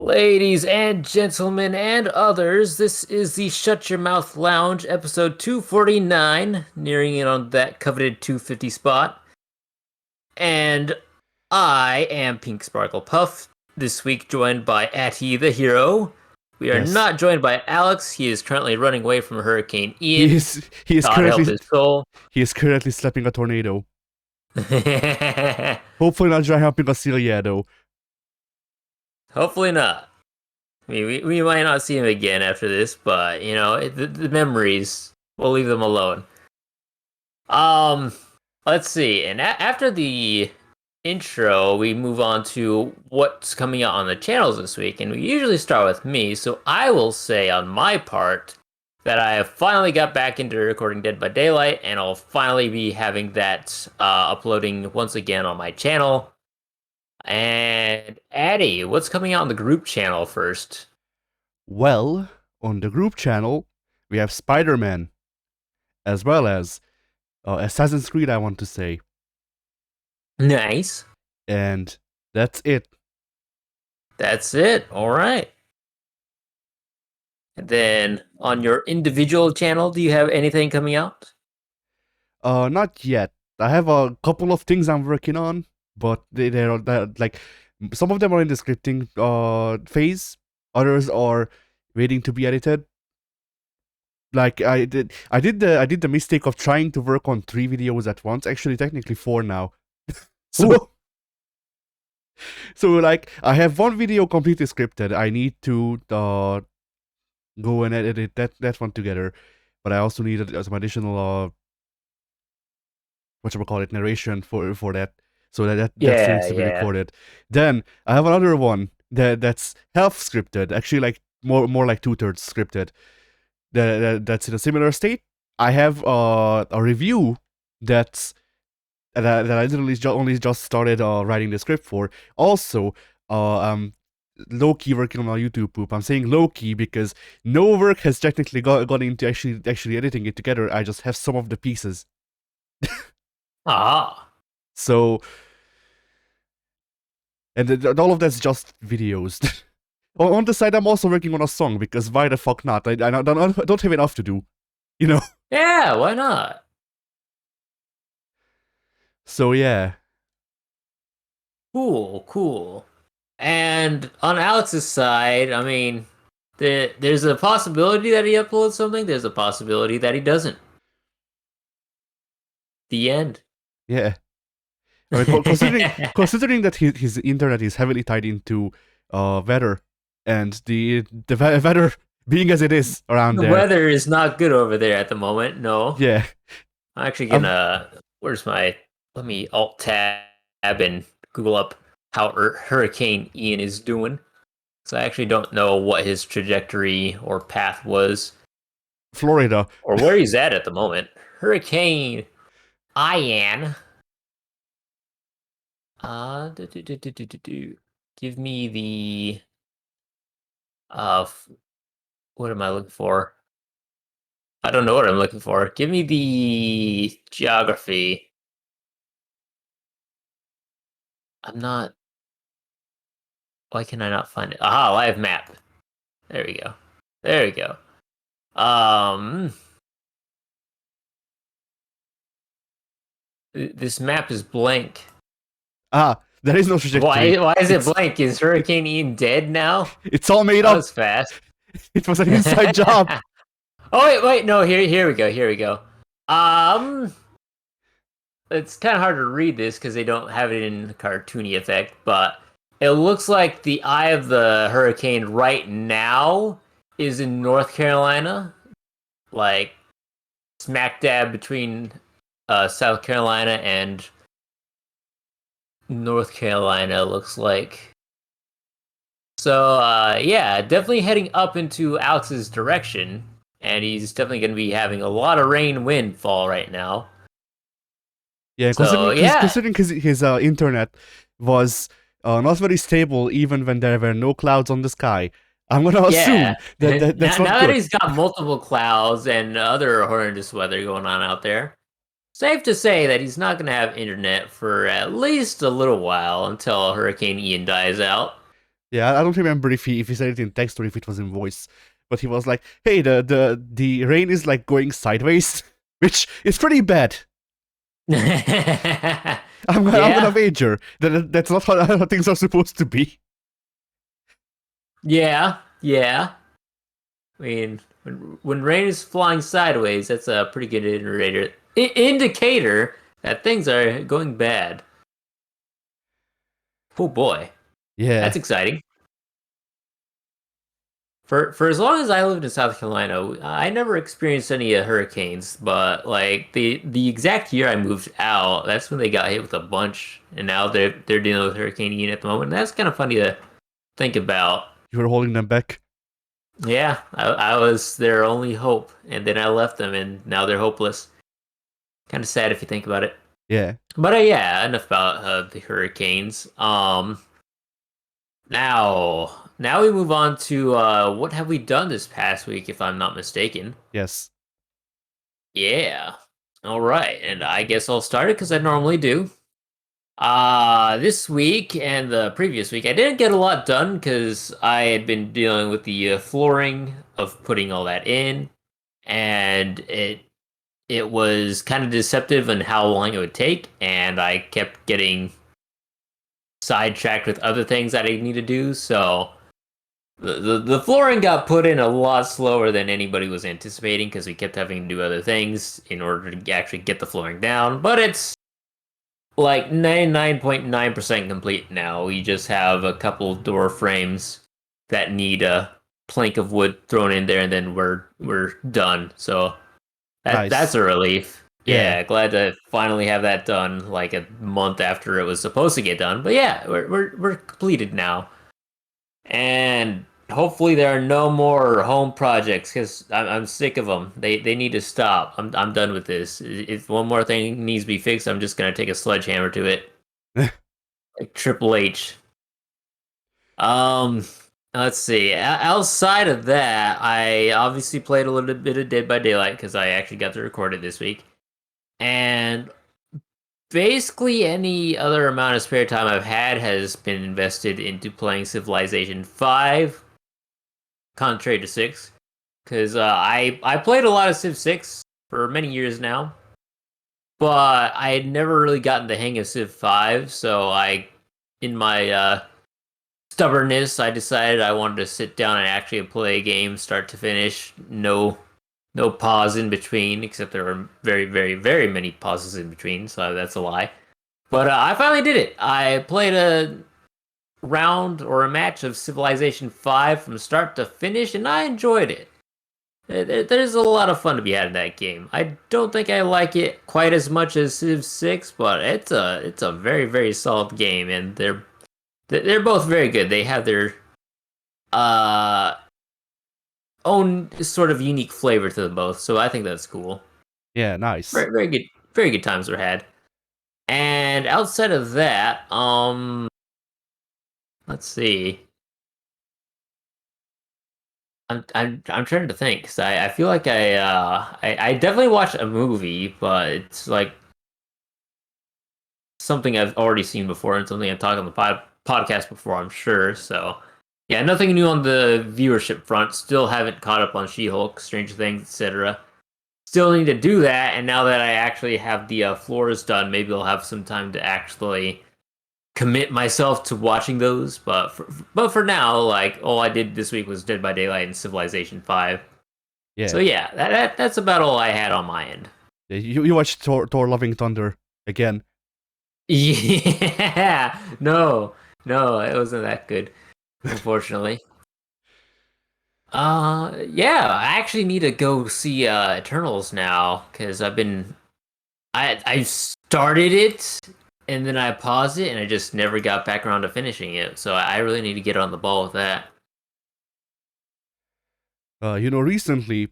Ladies and gentlemen and others, this is the Shut Your Mouth Lounge, episode 249, nearing in on that coveted 250 spot. And I am Pink Sparkle Puff, this week joined by Atty the Hero. We are Yes, not joined by Alex, he is currently running away from Hurricane he Ian. is. He is God help currently. his soul. He is currently slapping a tornado. Hopefully not dry humping a seal yet, though. Hopefully not. I mean, we might not see him again after this, but, the memories, we'll leave them alone. Um, let's see. And after the intro, we move on to what's coming out on the channels this week. And we usually start with me. So I will say on my part that I have finally got back into recording Dead by Daylight, and I'll finally be having that uploading once again on my channel. And Addy, what's coming out on the group channel first? Well, on the group channel, we have Spider-Man, as well as Assassin's Creed, I want to say. Nice. And that's it. That's it. All right. And then on your individual channel, do you have anything coming out? Not yet. I have a couple of things I'm working on, but they're like some of them are in the scripting phase. Others are waiting to be edited. Like I did the mistake of trying to work on 3 videos at once. Actually, technically 4 now. So Ooh. so like I have one video completely scripted. I need to go and edit that one together, but I also need some additional whatchamacallit narration for that, so that still needs to be Yeah. recorded. Then I have another one that's half scripted, actually, like more like 2/3 scripted. That's in a similar state. I have a review that I literally only just started writing the script for. Also, I'm low-key working on my YouTube poop. I'm saying low-key because no work has technically gone into actually editing it together. I just have some of the pieces. Ah. So, and all of that's just videos. On the side, I'm also working on a song because why the fuck not? I don't have enough to do, you know? Yeah, why not? So, yeah. Cool. And on Alex's side, I mean, there's a possibility that he uploads something, there's a possibility that he doesn't. The end. Yeah. I mean, considering that his internet is heavily tied into weather, and the weather being as it is around The there, weather is not good over there at the moment, no. yeah. I'm actually I've, gonna. Let me alt tab and Google up how Hurricane Ian is doing. So I actually don't know what his trajectory or path was, Florida. or where he's at the moment. Hurricane Ian. Give me the what am I looking for? I don't know what I'm looking for. Give me the geography. I'm not. Why can I not find it? Aha, live map. There we go. There we go. This map is blank. There is no trajectory. Why is it blank? Is Hurricane Ian dead now? It's all made That up. was fast. It was an inside job. Oh wait, no. Here we go. It's kind of hard to read this because they don't have it in cartoony effect, but it looks like the eye of the hurricane right now is in North Carolina, like smack dab between South Carolina and North Carolina, looks like. So yeah, definitely heading up into Alex's direction, and he's definitely going to be having a lot of rain, wind fall right now. Yeah, So yeah, considering his internet was not very stable even when there were no clouds on the sky. I'm gonna assume that's now not that good. he's got multiple clouds and other horrendous weather going on out there, safe to say that he's not going to have internet for at least a little while until Hurricane Ian dies out. Yeah, I don't remember if he said it in text or if it was in voice, but he was like, "Hey, the rain is like going sideways," which is pretty bad. I'm gonna Yeah, wager that's not how things are supposed to be. yeah. I mean, when rain is flying sideways, that's a pretty good indicator that things are going bad. Oh boy, Yeah. that's exciting. For as long as I lived in South Carolina, I never experienced any hurricanes. But like the exact year I moved out, that's when they got hit with a bunch, and now they're dealing with Hurricane Ian at the moment. And that's kind of funny to think about. You were holding them back. Yeah, I was their only hope, and then I left them, and now they're hopeless. Kind of sad if you think about it. Yeah. But yeah, enough about the hurricanes. Now we move on to what have we done this past week, if I'm not mistaken. Yes. Yeah. All right, and I guess I'll start it because I normally do. This week and the previous week, I didn't get a lot done because I had been dealing with the flooring of putting all that in, and it was kind of deceptive on how long it would take, and I kept getting sidetracked with other things that I need to do. So the flooring got put in a lot slower than anybody was anticipating because we kept having to do other things in order to actually get the flooring down. But it's like 99.9% complete now. We just have a couple door frames that need a plank of wood thrown in there, and then we're done. So that's Nice. a relief. Yeah. Yeah, glad to finally have that done like a month after it was supposed to get done. But yeah, we're completed now. And hopefully there are no more home projects because I'm sick of them. They need to stop. I'm done with this. If one more thing needs to be fixed, I'm just gonna take a sledgehammer to it, like Triple H. Um, let's see. Outside of that, I obviously played a little bit of Dead by Daylight because I actually got to record it this week, and basically any other amount of spare time I've had has been invested into playing Civilization 5, contrary to 6, because I played a lot of Civ 6 for many years now, but I had never really gotten the hang of Civ 5, so in my stubbornness, I decided I wanted to sit down and actually play a game start to finish. No pause in between, except there were very, very, very many pauses in between, so that's a lie. But I finally did it. I played a round or a match of Civilization 5 from start to finish, and I enjoyed it. There's a lot of fun to be had in that game. I don't think I like it quite as much as Civ 6, but it's a very, very solid game, and they're both very good. They have their uh own sort of unique flavor to them both, so I think that's cool. Yeah, nice. Very good times were had. And outside of that, let's see. I'm trying to think because I feel like I definitely watched a movie, but it's like something I've already seen before and something I've talked on the podcast before, I'm sure. So yeah, nothing new on the viewership front. Still haven't caught up on She-Hulk, Stranger Things, etc. Still need to do that, and now that I actually have the floors done, maybe I'll have some time to actually commit myself to watching those. But for now, like all I did this week was Dead by Daylight and Civilization 5. So Yeah. yeah, that's about all I had on my end. Yeah, you watched Thor Loving Thunder again. Yeah, no, it wasn't that good, unfortunately. Yeah, I actually need to go see Eternals now because I started it and then I paused it and I just never got back around to finishing it. So I really need to get on the ball with that. Recently,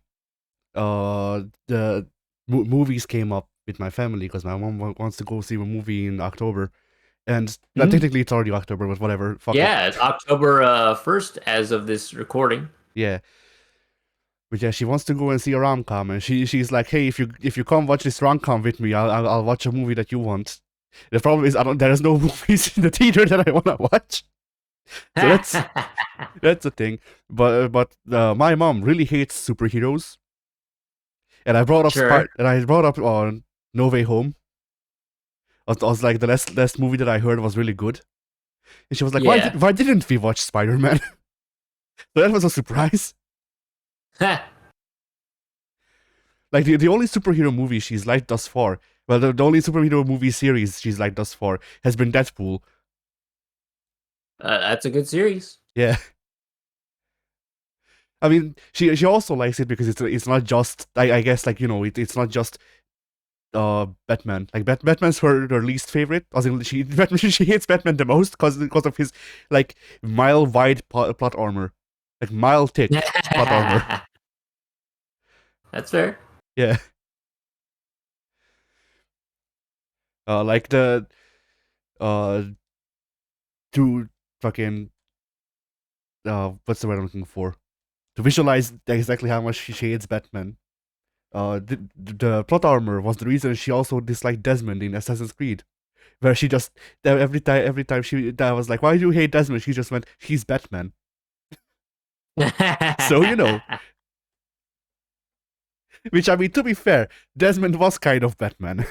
the movies came up with my family because my mom wants to go see a movie in October, and Mhm. technically it's already October, but whatever. Fuck it. Yeah, it's October 1st as of this recording. Yeah. But yeah, she wants to go and see a rom com, and she's like, "Hey, if you come watch this rom com with me, I'll watch a movie that you want." The problem is, there's no movies in the theater that I wanna watch. So that's the thing. But my mom really hates superheroes, and Sure. I brought up on No Way Home. I was like the last movie that I heard was really good, and she was like, Yeah. why didn't we watch Spider Man? So that was a surprise. Like the only superhero movie she's liked thus far, well, the only superhero movie series she's liked thus far has been Deadpool. That's a good series. Yeah, I mean, she also likes it because it's not just I guess like it's not just Batman. Like Batman's her least favorite. As in she hates Batman the most because of his like mile wide plot armor, like mile thick plot armor. That's fair. Yeah, like the uh to fucking what's the word I'm looking for, to visualize exactly how much she hates Batman. The plot armor was the reason she also disliked Desmond in Assassin's Creed, where she just every time she that was like, why do you hate Desmond? She just went, he's Batman. So which I mean, to be fair, Desmond was kind of Batman.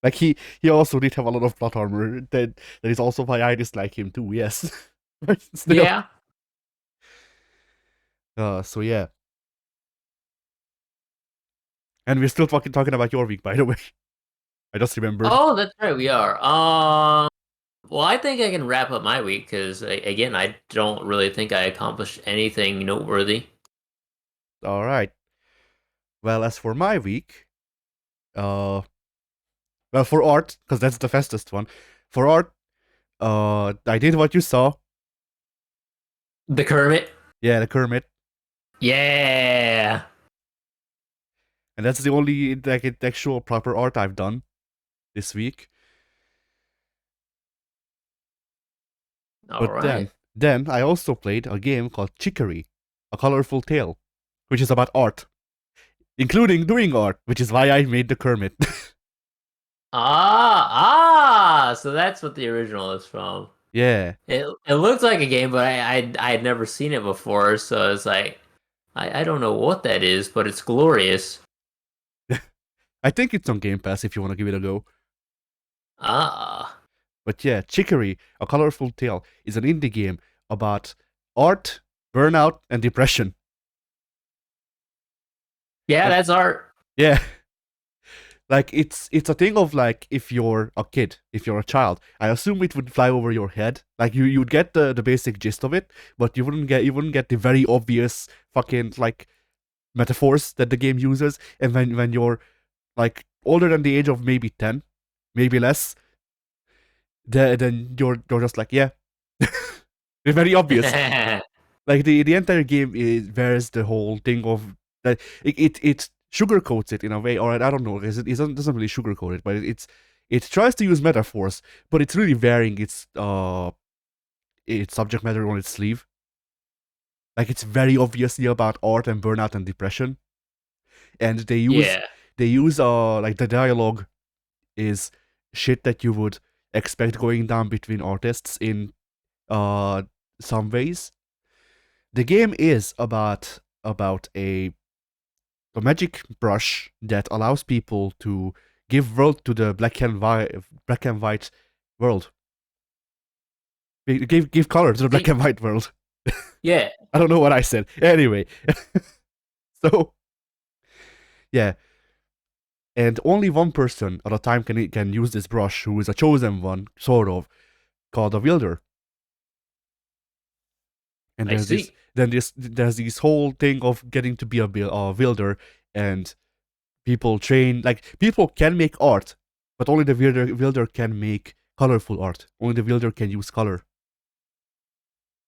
Like he also did have a lot of plot armor. That is also why I dislike him too. Yes, but still. Yeah. So yeah, and we're still fucking talking about your week, by the way. I just remembered. Oh, that's right. We are. Well, I think I can wrap up my week because, again, I don't really think I accomplished anything noteworthy. All right. Well, as for my week, uh, well, for art, because that's the fastest one. For art, I did what you saw. The Kermit. Yeah, the Kermit, Yeah. and that's the only like actual proper art I've done this week. All But right. then I also played a game called Chicory, A Colorful Tale, which is about art, including doing art, which is why I made the Kermit. So that's what the original is from. Yeah. It looks like a game, but I had never seen it before, so it's like I don't know what that is, but it's glorious. I think it's on Game Pass if you want to give it a go. Ah. But yeah, Chicory, A Colorful Tale is an indie game about art, burnout, and depression. Yeah, Like, that's art. yeah. Like it's a thing of like if you're a kid, if you're a child, I assume it would fly over your head. Like you'd get the basic gist of it, but you wouldn't get the very obvious fucking like metaphors that the game uses. And when you're like older than the age of maybe 10, maybe less, then you're just like, yeah. It's very obvious. Like the entire game is bears the whole thing of that it sugarcoats it in a way, or I don't know, it doesn't really sugarcoat it, but it tries to use metaphors, but it's really wearing its subject matter on its sleeve. Like it's very obviously about art and burnout and depression, and Yeah. they use like the dialogue is shit that you would expect going down between artists in uh some ways. The game is about a magic brush that allows people to give world to the black and white world. Give color to the black and white world. Yeah. I don't know what I said. Anyway, so yeah, and only one person at a time can use this brush, who is a chosen one, sort of, called a wielder. And I see. there's this whole thing of getting to be a wielder, and people can make art, but only the wielder can make colorful art. Only the wielder can use color.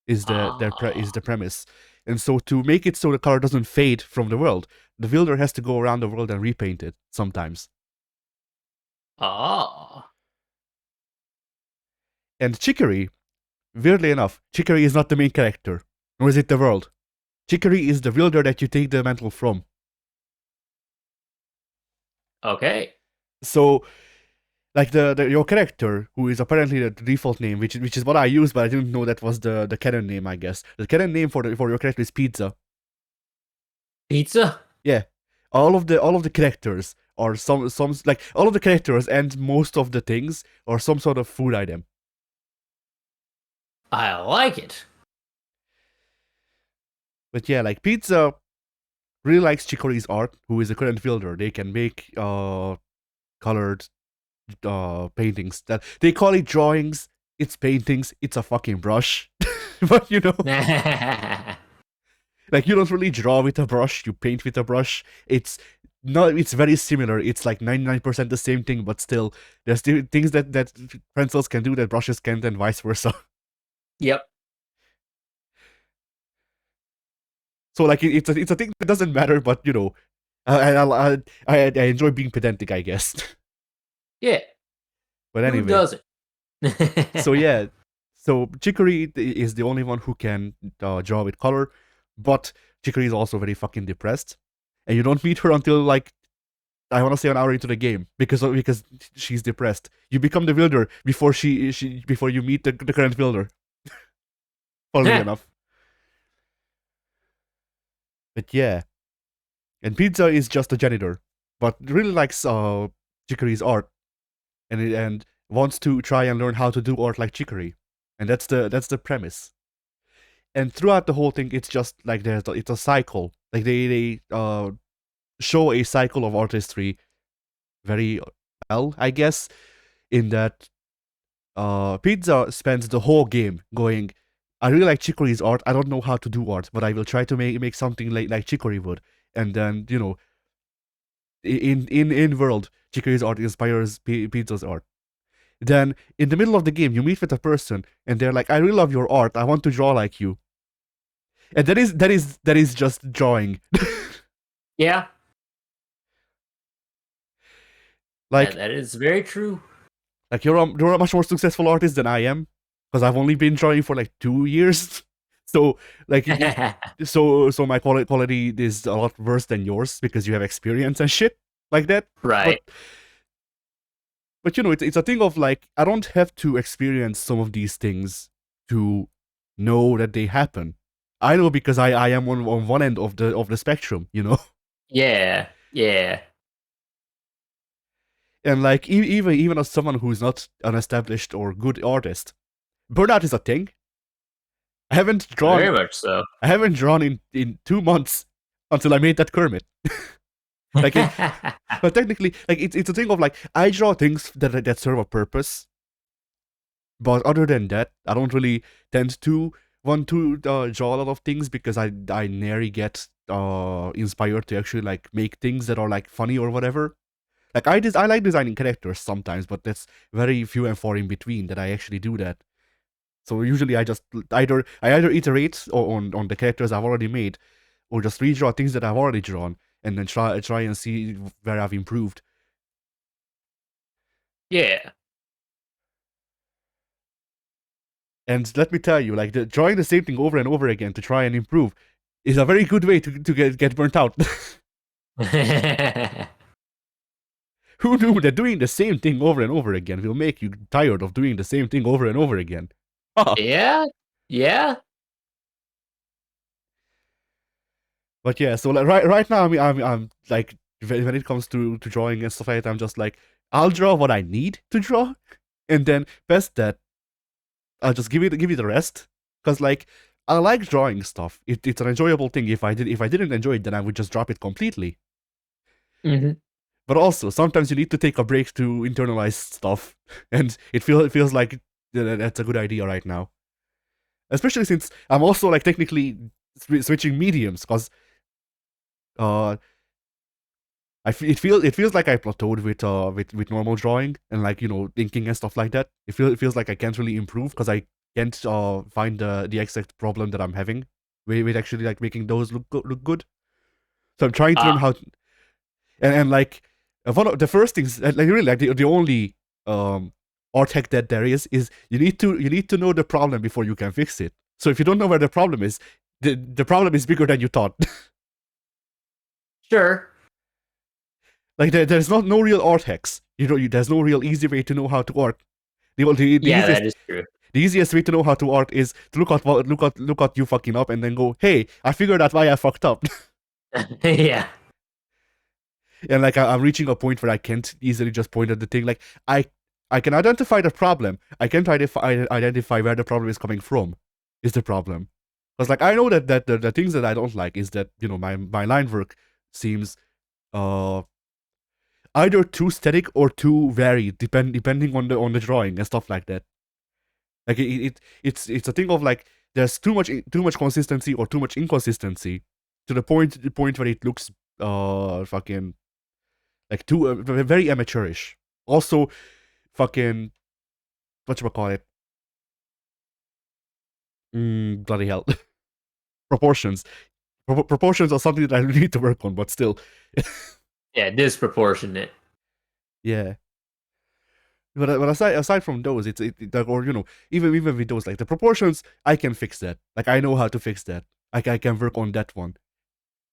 Is the Ah. premise. And so to make it so the color doesn't fade from the world, the wielder has to go around the world and repaint it sometimes. Ah. And Chicory, weirdly enough, Chicory is not the main character, nor is it the world. Chicory is the wielder that you take the mantle from. Okay. So Like your character, who is apparently the default name, which is what I use, but I didn't know that was the canon name. I guess the canon name for your character is Pizza. Pizza? Yeah, all of the characters are some like all of the characters and most of the things are some sort of food item. I like it. But yeah, like Pizza really likes Chicory's art, who is a current builder. They can make colored paintings that they call it drawings. It's paintings. It's a fucking brush. But you know, like you don't really draw with a brush. You paint with a brush. It's not. It's very similar. It's like 99% the same thing, but still, there's still things that pencils can do that brushes can't, and vice versa. Yep. So like it's a thing that doesn't matter, but you know, I enjoy being pedantic, I guess. Yeah. But Who anyway, doesn't? so yeah, so Chicory is the only one who can draw with color, but Chicory is also very fucking depressed, and you don't meet her until like I want to say an hour into the game because she's depressed. You become the builder before before you meet the current builder. Funnily enough, but yeah, and Pizza is just a janitor, but really likes Chicory's art, and wants to try and learn how to do art like Chicory, and that's the premise. And throughout the whole thing, it's just like it's a cycle. Like they show a cycle of artistry very well, I guess, in that Pizza spends the whole game going, I really like Chicory's art. I don't know how to do art, but I will try to make something like Chicory would. And then, you know, in world, Chicory's art inspires Pizza's art. Then in the middle of the game, you meet with a person and they're like, I really love your art. I want to draw like you. And that is just drawing. Yeah. Like that is very true. like you're a much more successful artist than I am because I've only been drawing for like 2 years. So like so my quality is a lot worse than yours because you have experience and shit like that. Right. But you know, it's a thing of like I don't have to experience some of these things to know that they happen. I know because I am on one end of the spectrum, you know. Yeah. Yeah. And like even as someone who's not an established or good artist, burnout is a thing. I haven't drawn Very much so. I haven't drawn in 2 months until I made that Kermit. Like but technically, like it's a thing of like I draw things that serve a purpose, but other than that, I don't really tend to want to draw a lot of things because I nary get inspired to actually like make things that are like funny or whatever. Like I like designing characters sometimes, but that's very few and far in between that I actually do that. So usually I just either iterate on the characters I've already made, or just redraw things that I've already drawn, and then try and see where I've improved. Yeah. And let me tell you, like drawing the same thing over and over again to try and improve is a very good way to get burnt out. Who knew that doing the same thing over and over again will make you tired of doing the same thing over and over again? Yeah. Yeah. But yeah, so like right now, I'm like when it comes to drawing and stuff like that, I'm just like I'll draw what I need to draw, and then past that, I'll just give it the rest. Cause like I like drawing stuff. It's an enjoyable thing. If I didn't enjoy it, then I would just drop it completely. Mm-hmm. But also sometimes you need to take a break to internalize stuff, and it feels like that's a good idea right now. Especially since I'm also like technically switching mediums, cause it feels like I plateaued with normal drawing and like you know inking and stuff like that. It feels like I can't really improve because I can't find the exact problem that I'm having with actually like making those look good. So I'm trying to learn how to, and like one of the first things like really like the only art hack that there is you need to know the problem before you can fix it. So if you don't know where the problem is, the problem is bigger than you thought. Sure. Like there's not no real art hacks. There's no real easy way to know how to art. The Yeah, easiest that is true. the easiest way to know how to art is to look at you fucking up and then go, hey, I figured out why I fucked up. Yeah. And like I'm reaching a point where I can't easily just point at the thing. Like I can identify the problem. I can try to identify where the problem is coming from. Is the problem? Because like I know that the things that I don't like is that my line work seems uh either too static or too varied, depending on the drawing and stuff like that. Like it's a thing of like there's too much consistency or too much inconsistency to the point where it looks fucking like too very amateurish. Also, fucking whatchamacallit. Bloody hell. Proportions. Proportions are something that I need to work on, but still. Yeah, disproportionate. Yeah. But aside from those, or even with those, like the proportions, I can fix that. Like I know how to fix that. Like I can work on that one.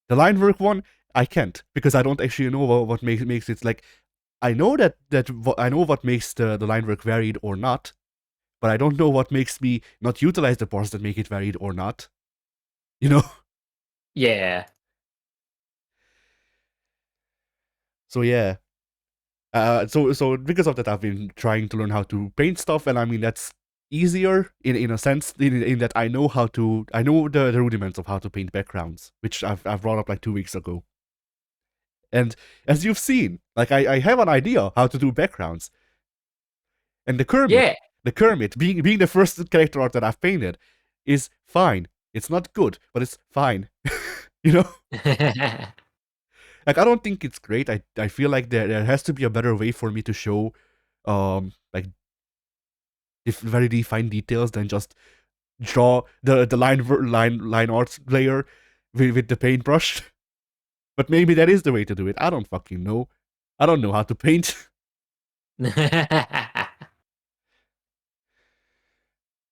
The line work one, I can't because I don't actually know what makes it like. I know I know what makes the line work varied or not, but I don't know what makes me not utilize the parts that make it varied or not. You know. Yeah. So yeah. So because of that, I've been trying to learn how to paint stuff, and I mean that's easier in a sense in that I know the rudiments of how to paint backgrounds, which I've brought up like 2 weeks ago. And as you've seen, like I have an idea how to do backgrounds, and Yeah. the Kermit being the first character art that I've painted, is fine. It's not good, but it's fine. you know. Like I don't think it's great. I feel like there has to be a better way for me to show like very defined details than just draw the line art layer with the paintbrush. But maybe that is the way to do it. I don't fucking know. I don't know how to paint.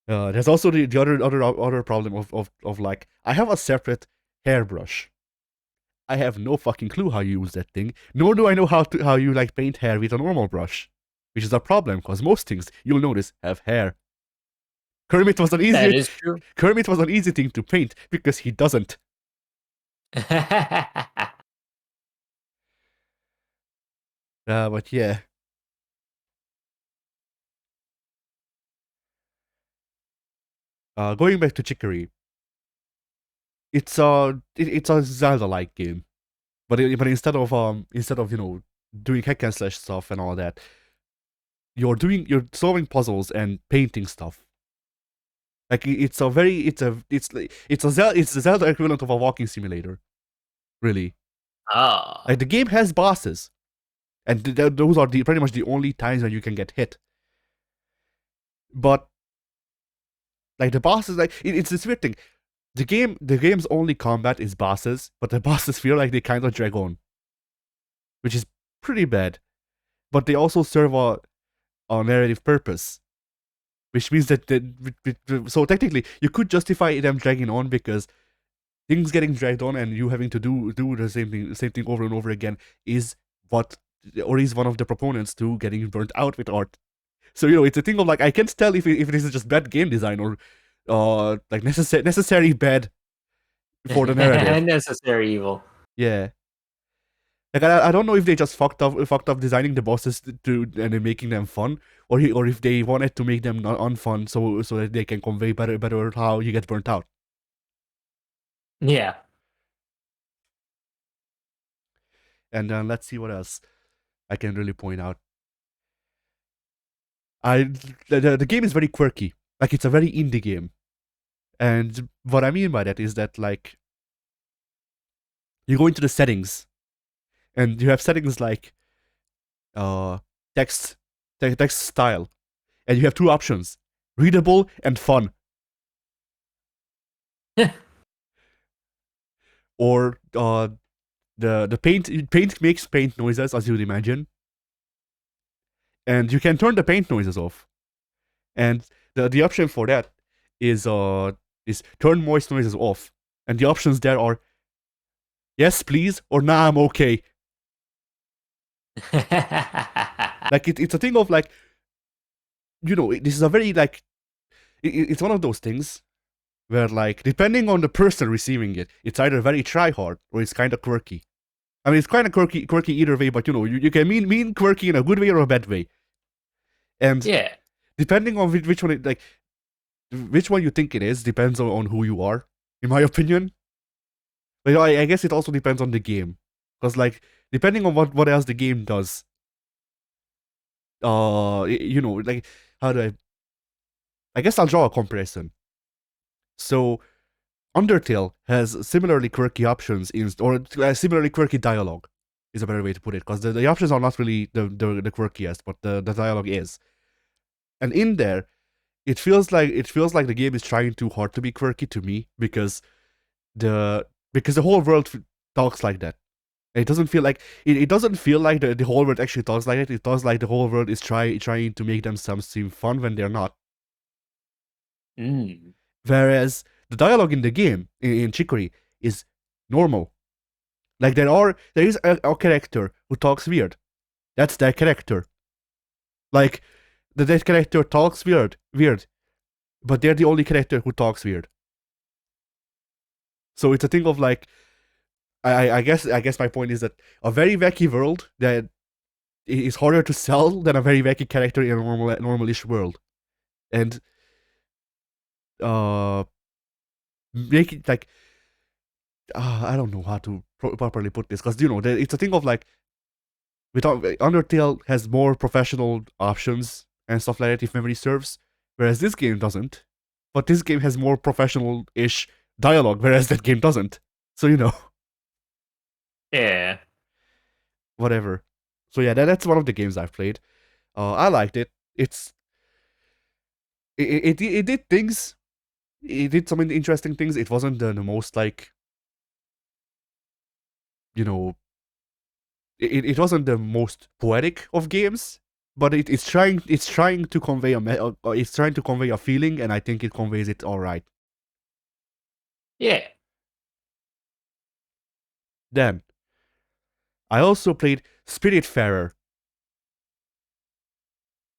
There's also the other problem of like I have a separate hairbrush. I have no fucking clue how you use that thing. Nor do I know how you like paint hair with a normal brush, which is a problem because most things you'll notice have hair. Kermit was an That easy is true. Kermit was an easy thing to paint because he doesn't. But yeah. Going back to Chicory, it's a Zelda-like game, but instead of doing hack and slash stuff and all that, you're solving puzzles and painting stuff. Like it's a very it's the Zelda equivalent of a walking simulator, really. Oh. Like the game has bosses, and those are pretty much the only times when you can get hit. But like the bosses, like it's this weird thing. The game's only combat is bosses, but the bosses feel like they kind of drag on, which is pretty bad. But they also serve a narrative purpose, which means that so technically you could justify them dragging on because things getting dragged on and you having to do the same thing over and over again is what or is one of the proponents to getting burnt out with art. So it's a thing of like I can't tell if this is just bad game design or like necessary bad for the narrative. Unnecessary evil. Yeah. Like I don't know if they just fucked up designing the bosses and then making them fun, or if they wanted to make them not unfun so that they can convey better how you get burnt out. Yeah. And then let's see what else I can really point out. The game is very quirky. Like it's a very indie game, and what I mean by that is that like you go into the settings, and you have settings like uh text text style, and you have two options: readable and fun. Or the paint makes paint noises as you'd imagine, and you can turn the paint noises off. And the option for that is turn moist noises off. And the options there are yes please or nah I'm okay. Like it's a thing of like, this is a very like it's one of those things where like depending on the person receiving it, it's either very try hard or it's kind of quirky. I mean, it's kind of quirky either way, but you can mean quirky in a good way or a bad way. And Yeah. depending on which one like which one you think it is depends on who you are, in my opinion. But I guess it also depends on the game, because like depending on what else the game does, like how do I guess I'll draw a comparison. So Undertale has similarly quirky options or similarly quirky dialogue is a better way to put it, because the options are not really the quirkiest, but the dialogue is. And in there, it feels like the game is trying too hard to be quirky to me, because the whole world talks like that. And it doesn't feel like it doesn't feel like the whole world actually talks like it. It does like the whole world is trying to make themselves seem fun when they're not. Mm. Whereas the dialogue in the game in Chicory is normal. Like there is a character who talks weird. That's their character. Like that character talks weird, but they're the only character who talks weird. So it's a thing of like, I guess my point is that a very wacky world that is harder to sell than a very wacky character in a normalish world, and uh, make it like, I don't know how to properly put this, because it's a thing of like, without Undertale has more professional options and stuff like that if memory serves, whereas this game doesn't. But this game has more professional-ish dialogue, whereas that game doesn't. So Yeah. whatever. So yeah, that's one of the games I've played. I liked it. It did things. It did some interesting things. It wasn't the most like, you know, it wasn't the most poetic of games, but it's trying to convey it's trying to convey a feeling, and I think it conveys it all right. Yeah. Then I also played Spiritfarer.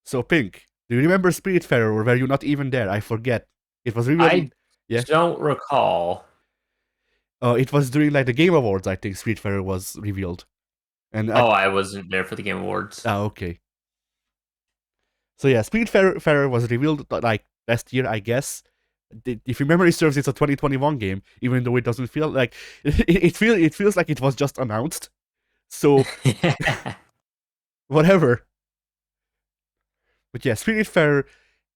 So Pink, do you remember Spiritfarer, or were you not even there? I forget. It was revealed. I Yeah. don't recall. It was during like the Game Awards. I think Spiritfarer was revealed, and Oh, I wasn't there for the Game Awards. okay. So yeah, Spiritfarer was revealed like last year, I guess. If your memory serves, it's a 2021 game, even though it doesn't feel like it feels like it was just announced. So whatever. But yeah, Spiritfarer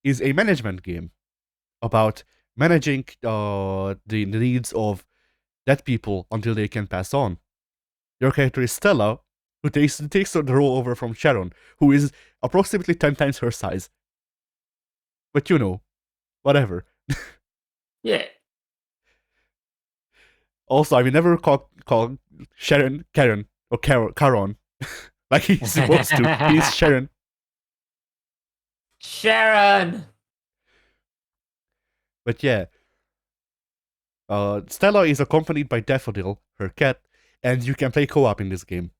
is a management game about managing the needs of dead people until they can pass on. Your character is Stella, who takes the role over from Sharon, who is approximately 10 times her size. But whatever. Yeah. Also, I will never call Sharon Karen or Caron like he's supposed to. He's Sharon. Sharon. But yeah, Stella is accompanied by Daffodil, her cat, and you can play co-op in this game.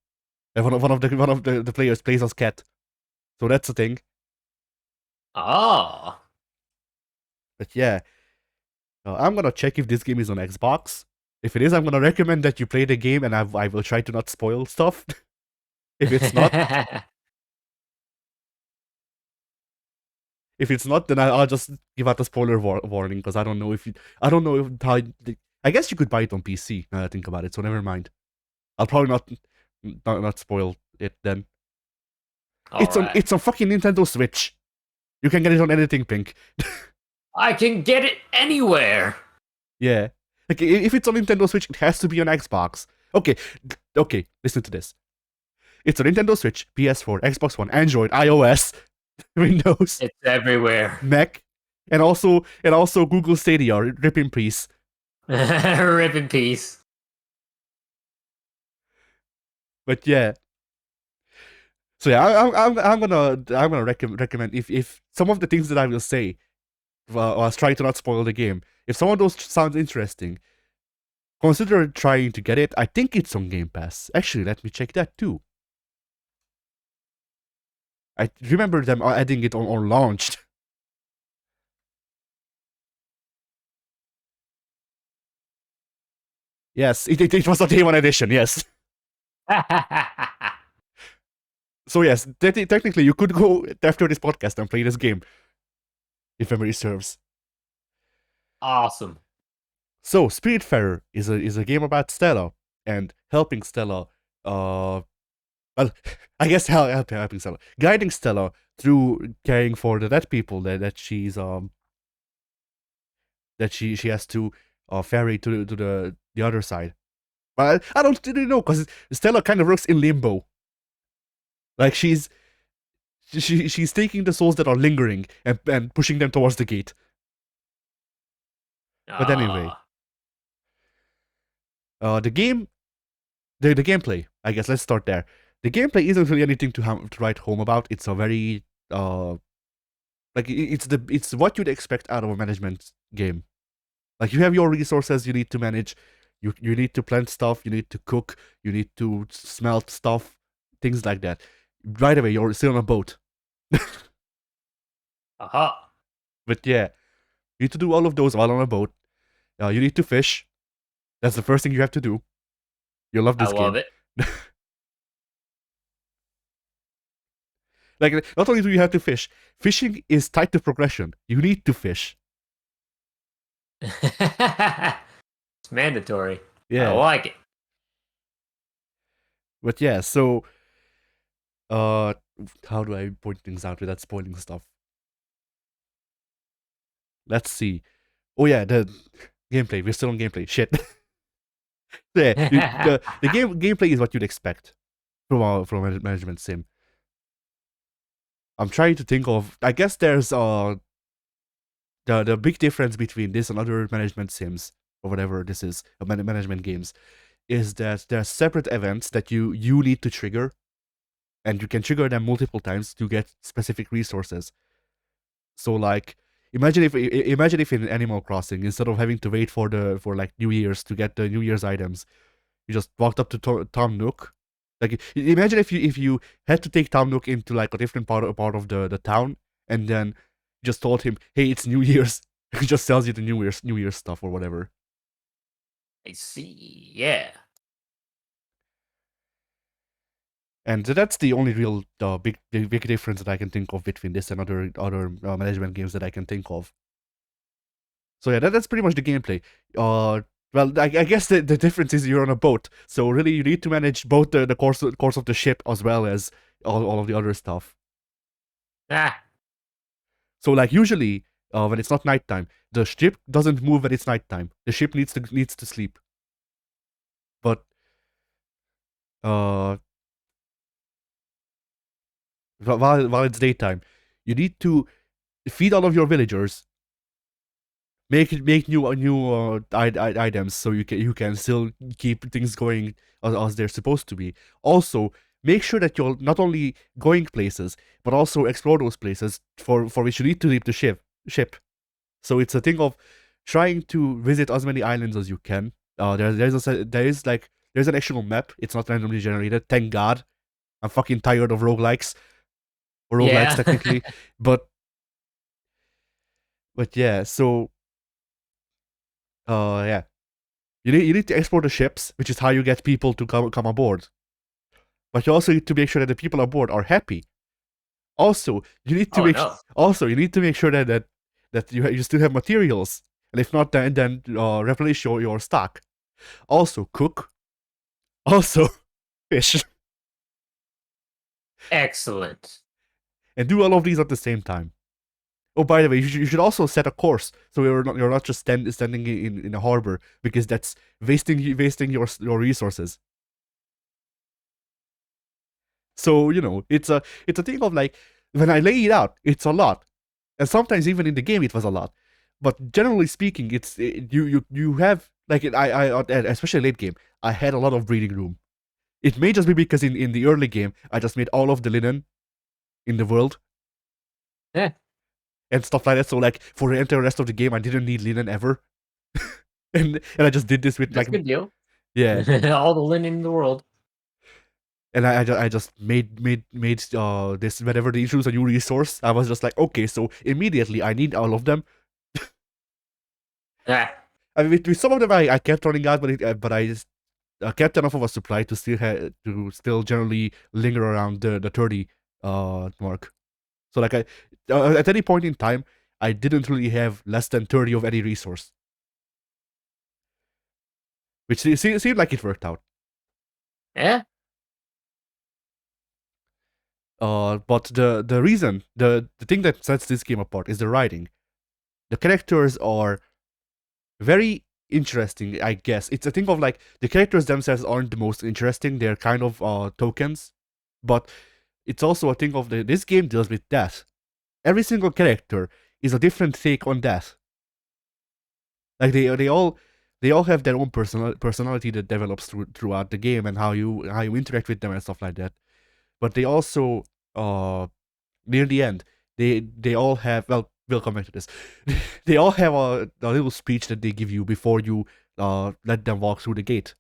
And one of the players plays as cat, so that's the thing. Oh. But yeah, I'm gonna check if this game is on Xbox. If it is, I'm gonna recommend that you play the game, and I will try to not spoil stuff. If it's not, then I'll just give out a spoiler warning, because I don't know I don't know how. I guess you could buy it on PC. Now that I think about it, so never mind. I'll probably not spoil it then. It's on fucking Nintendo Switch. You can get it on anything, Pink. I can get it anywhere. Yeah. Like, if it's on Nintendo Switch, it has to be on Xbox. Okay, listen to this. It's on Nintendo Switch, PS4, Xbox One, Android, iOS, Windows, It's everywhere. Mac, and also Google Stadia. Rip in peace. Rip in peace. But yeah. So yeah, I'm gonna recommend, if some of the things that I will say, I was trying to not spoil the game. If some of those sounds interesting, consider trying to get it. I think it's on Game Pass. Actually, let me check that too. I remember them adding it on launched. Yes, it was a day one edition. Yes. So yes, technically you could go after this podcast and play this game, if memory serves. Awesome. So Spiritfarer is a game about Stella and helping Stella. Well, I guess helping Stella, guiding Stella through caring for the dead people that she's that she has to ferry to the other side. But I don't really know because Stella kind of works in limbo. Like she's taking the souls that are lingering and pushing them towards the gate. But anyway, the game, the gameplay. I guess let's start there. The gameplay isn't really anything to write home about. It's a very like it's what you'd expect out of a management game. Like you have your resources you need to manage. You need to plant stuff. You need to cook. You need to smelt stuff. Things like that. Right away, you're still on a boat. Aha. But yeah, you need to do all of those while on a boat. You need to fish. That's the first thing you have to do. You'll love this I love game. it. Like, not only do you have to fish, fishing is tied to progression. You need to fish. It's mandatory. Yeah. I like it. But yeah, so how do I point things out without spoiling stuff? Let's see. Oh yeah, the gameplay. We're still on gameplay. Shit. Yeah, the gameplay is what you'd expect from a management sim. I'm trying to think of. I guess there's the big difference between this and other management sims or whatever this is, management games, is that there are separate events that you need to trigger, and you can trigger them multiple times to get specific resources. So like, imagine if in Animal Crossing, instead of having to wait for like New Year's to get the New Year's items, you just walked up to Tom Nook. Like, imagine if you had to take Tom Nook into like a different part of the town, and then just told him, "Hey, it's New Year's." He just sells you the New Year's stuff or whatever. I see. Yeah. And that's the only real big difference that I can think of between this and other management games that I can think of. So yeah, that's pretty much the gameplay. Well, I guess the difference is you're on a boat, so really you need to manage both the course of the ship as well as all of the other stuff. Ah. So like usually when it's not nighttime, the ship doesn't move when it's nighttime. The ship needs to sleep. But while it's daytime, you need to feed all of your villagers, make new items so you can still keep things going as they're supposed to be. Also, make sure that you're not only going places but also explore those places for which you need to leave the ship. So it's a thing of trying to visit as many islands as you can. There's an actual map. It's not randomly generated. Thank God. I'm fucking tired of roguelikes. Or roguelikes Yeah. technically. But yeah, so yeah. You need to explore the ships, which is how you get people to come aboard. But you also need to make sure that the people aboard are happy. Also, you need to you need to make sure that you still have materials, and if not, then replenish your stock. Also, cook. Also, fish. Excellent. And do all of these at the same time. Oh, by the way, you should also set a course so you're not just standing in a harbor, because that's wasting your resources. So it's a thing of like, when I lay it out, it's a lot, and sometimes even in the game it was a lot. But generally speaking, you have like I especially late game, I had a lot of breathing room. It may just be because in the early game I just made all of the linen in the world. Yeah. And stuff like that. So like for the entire rest of the game, I didn't need linen ever, and I just did this with That's like a good deal. yeah, All the linen in the world. and I just made this whenever they introduce a new resource, I was just like, okay, so immediately I need all of them. Ah, I mean, with some of them I kept running out, but I just kept enough of a supply to still generally linger around the 30 mark. So like at any point in time, I didn't really have less than 30 of any resource, which seemed like it worked out. yeah. But the reason, the thing that sets this game apart is the writing. The characters are very interesting, I guess. It's a thing of like the characters themselves aren't the most interesting. They're kind of tokens, but it's also a thing of this game deals with death. Every single character is a different take on death. Like they all have their own personality that develops throughout the game and how you interact with them and stuff like that. But they also near the end they all have, well, we'll come back to this. They all have a little speech that they give you before you let them walk through the gate,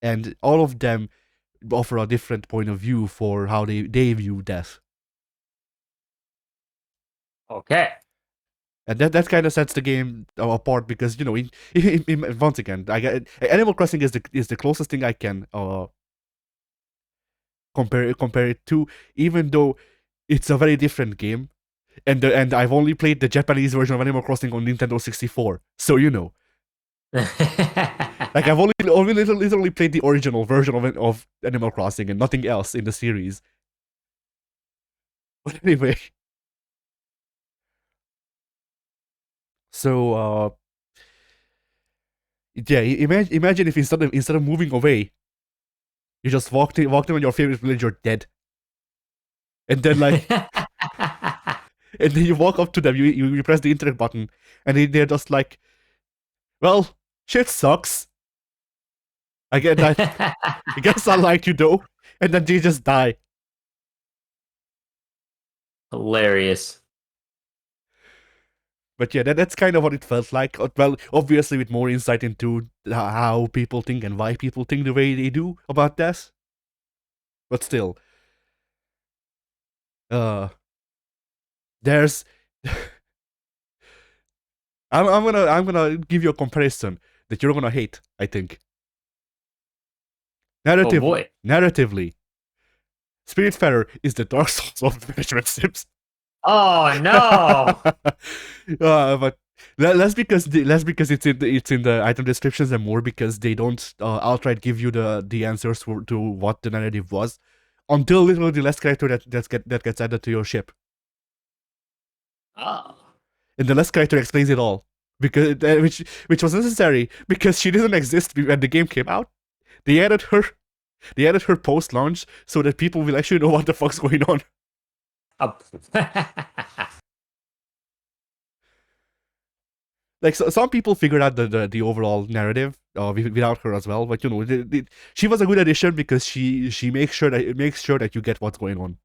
and all of them offer a different point of view for how they view death. Okay. And that kind of sets the game apart because once again, Animal Crossing is the closest thing I can compare it to, even though it's a very different game. And I've only played the Japanese version of Animal Crossing on Nintendo 64, so like I've only literally played the original version of Animal Crossing and nothing else in the series. But anyway, so yeah, imagine if instead of moving away, you just walked in on your favorite villager dead, and then and then you walk up to them, you press the interact button, and they're just like, well, shit sucks. I guess I like you though, and then they just die. Hilarious. But yeah, that's kind of what it felt like. Well, obviously with more insight into how people think and why people think the way they do about death. But still, there's I'm gonna give you a comparison that you're gonna hate, I think. Oh boy. Narratively, Spiritfarer is the Dark Souls of management sims. Oh no. But less because it's in the item descriptions and more because they don't outright give you the answers to what the narrative was until literally the last character that gets added to your ship, Oh. and the last character explains it all because which was necessary because she didn't exist when the game came out. They added her post launch so that people will actually know what the fuck's going on. Like some people figured out the overall narrative without her as well, but she was a good addition because she makes sure that you get what's going on.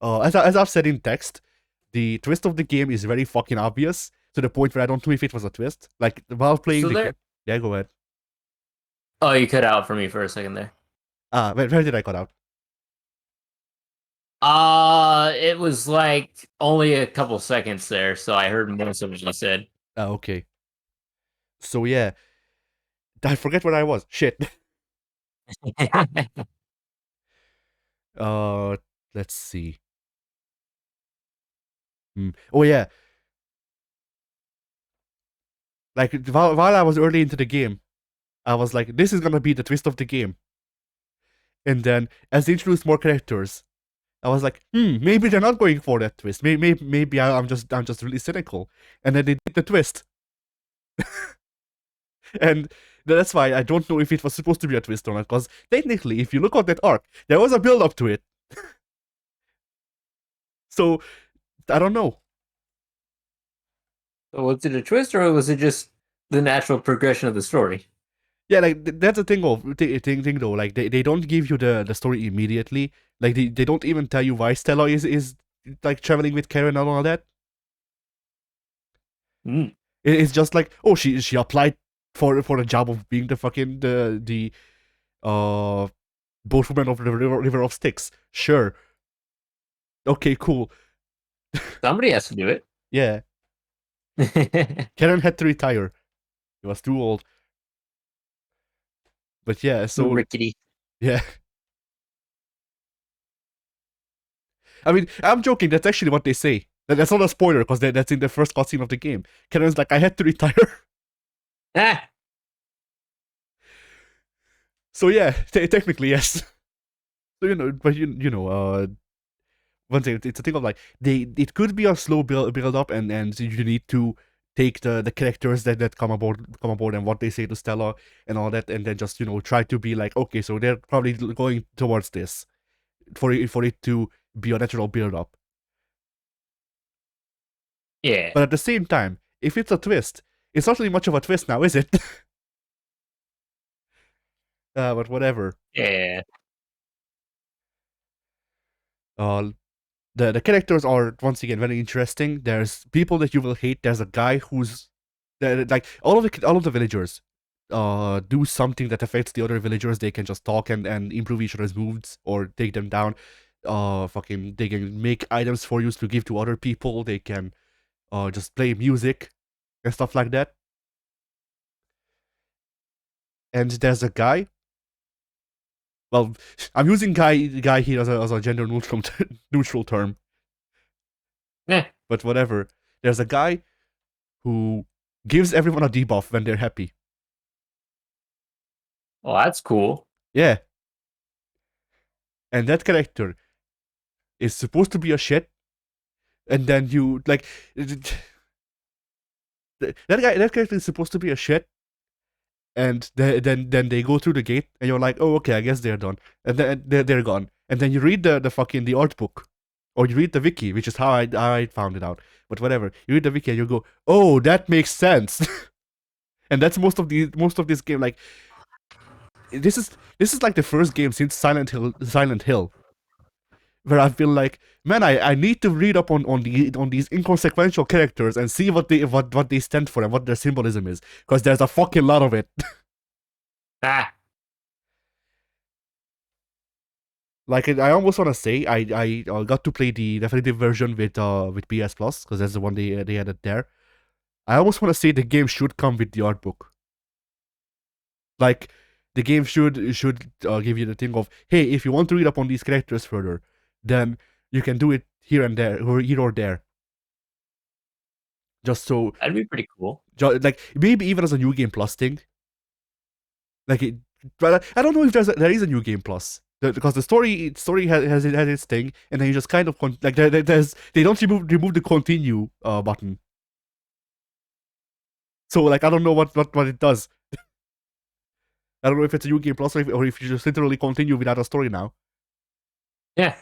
As I've said in text, the twist of the game is very fucking obvious to the point where I don't know if it was a twist. Like while playing yeah, go ahead. Oh, you cut out for me for a second there. Where did I cut out? It was like only a couple seconds there, so I heard most of what you said. Okay. So yeah, I forget where I was. Shit. Let's see. Oh yeah. Like while I was early into the game, I was like, this is gonna be the twist of the game. And then as they introduced more characters, I was like, maybe they're not going for that twist. Maybe I'm just really cynical. And then they did the twist. And that's why I don't know if it was supposed to be a twist or not. Because technically, if you look at that arc, there was a build up to it. So I don't know. Was it a twist or was it just the natural progression of the story? Yeah, like that's the thing though. Like they don't give you the story immediately. Like they don't even tell you why Stella is like traveling with Karen and all that. It's just like, oh, she applied for a job of being the fucking the uh, both women of the River of Styx. Sure. Okay, cool. Somebody has to do it. Yeah. Karen had to retire. He was too old. But yeah, so Rickety. yeah. I mean, I'm joking. That's actually what they say. That's not a spoiler because that's in the first cutscene of the game. Karen's like, I had to retire. Ah, So yeah, technically yes. So but you know, one thing it's a thing of like it could be a slow build up, and you need to take the characters that come aboard and what they say to Stella and all that, and then just try to be like, okay, so they're probably going towards this for it to be a natural build up. yeah, But at the same time, if it's a twist, it's not really much of a twist now, is it? But whatever. yeah. Uh, the characters are once again very interesting. There's people that you will hate. There's a guy who's like all of the villagers do something that affects the other villagers. They can just talk and improve each other's moves or take them down. They can make items for you to give to other people. They can just play music and stuff like that. And there's a guy. Well, I'm using guy here as a gender neutral term, Yeah. but whatever. There's a guy who gives everyone a debuff when they're happy. Well, that's cool. Yeah. And that character is supposed to be a shit, and then you like that character is supposed to be a shit, and then they go through the gate, and you're like, oh, okay, I guess they're done, and then they're gone, and then you read the art book, or you read the wiki, which is how I found it out. But whatever, you read the wiki and you go, oh, that makes sense, and that's most of this game. Like this is like the first game since Silent Hill, where I feel like, man, I need to read up on these inconsequential characters and see what they stand for and what their symbolism is, because there's a fucking lot of it. Ah, Like I almost want to say I got to play the definitive version with PS Plus, because that's the one they had it there. I almost want to say the game should come with the art book. Like the game should give you the thing of, hey, if you want to read up on these characters further, then you can do it here and there, or here or there. Just so, that'd be pretty cool. like maybe even as a new game plus thing. Like but I don't know if there is a new game plus, because the story has its thing, and then you just kind of like they don't remove the continue button. So like I don't know what it does. I don't know if it's a new game plus or if you just literally continue without a story now. Yeah.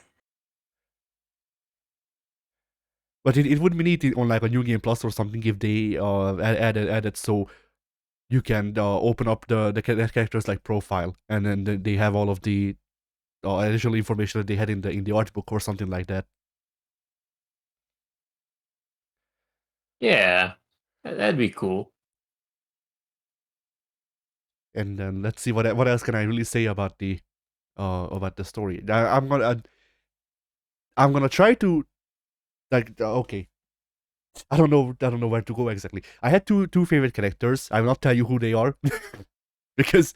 But it would be neat on like a new game plus or something if they added so you can open up the character's like profile, and then they have all of the additional information that they had in the art book or something like that. Yeah. That'd be cool. And then let's see what else can I really say about the story. I'm gonna try to like okay. I don't know where to go exactly. I had two favorite characters. I will not tell you who they are because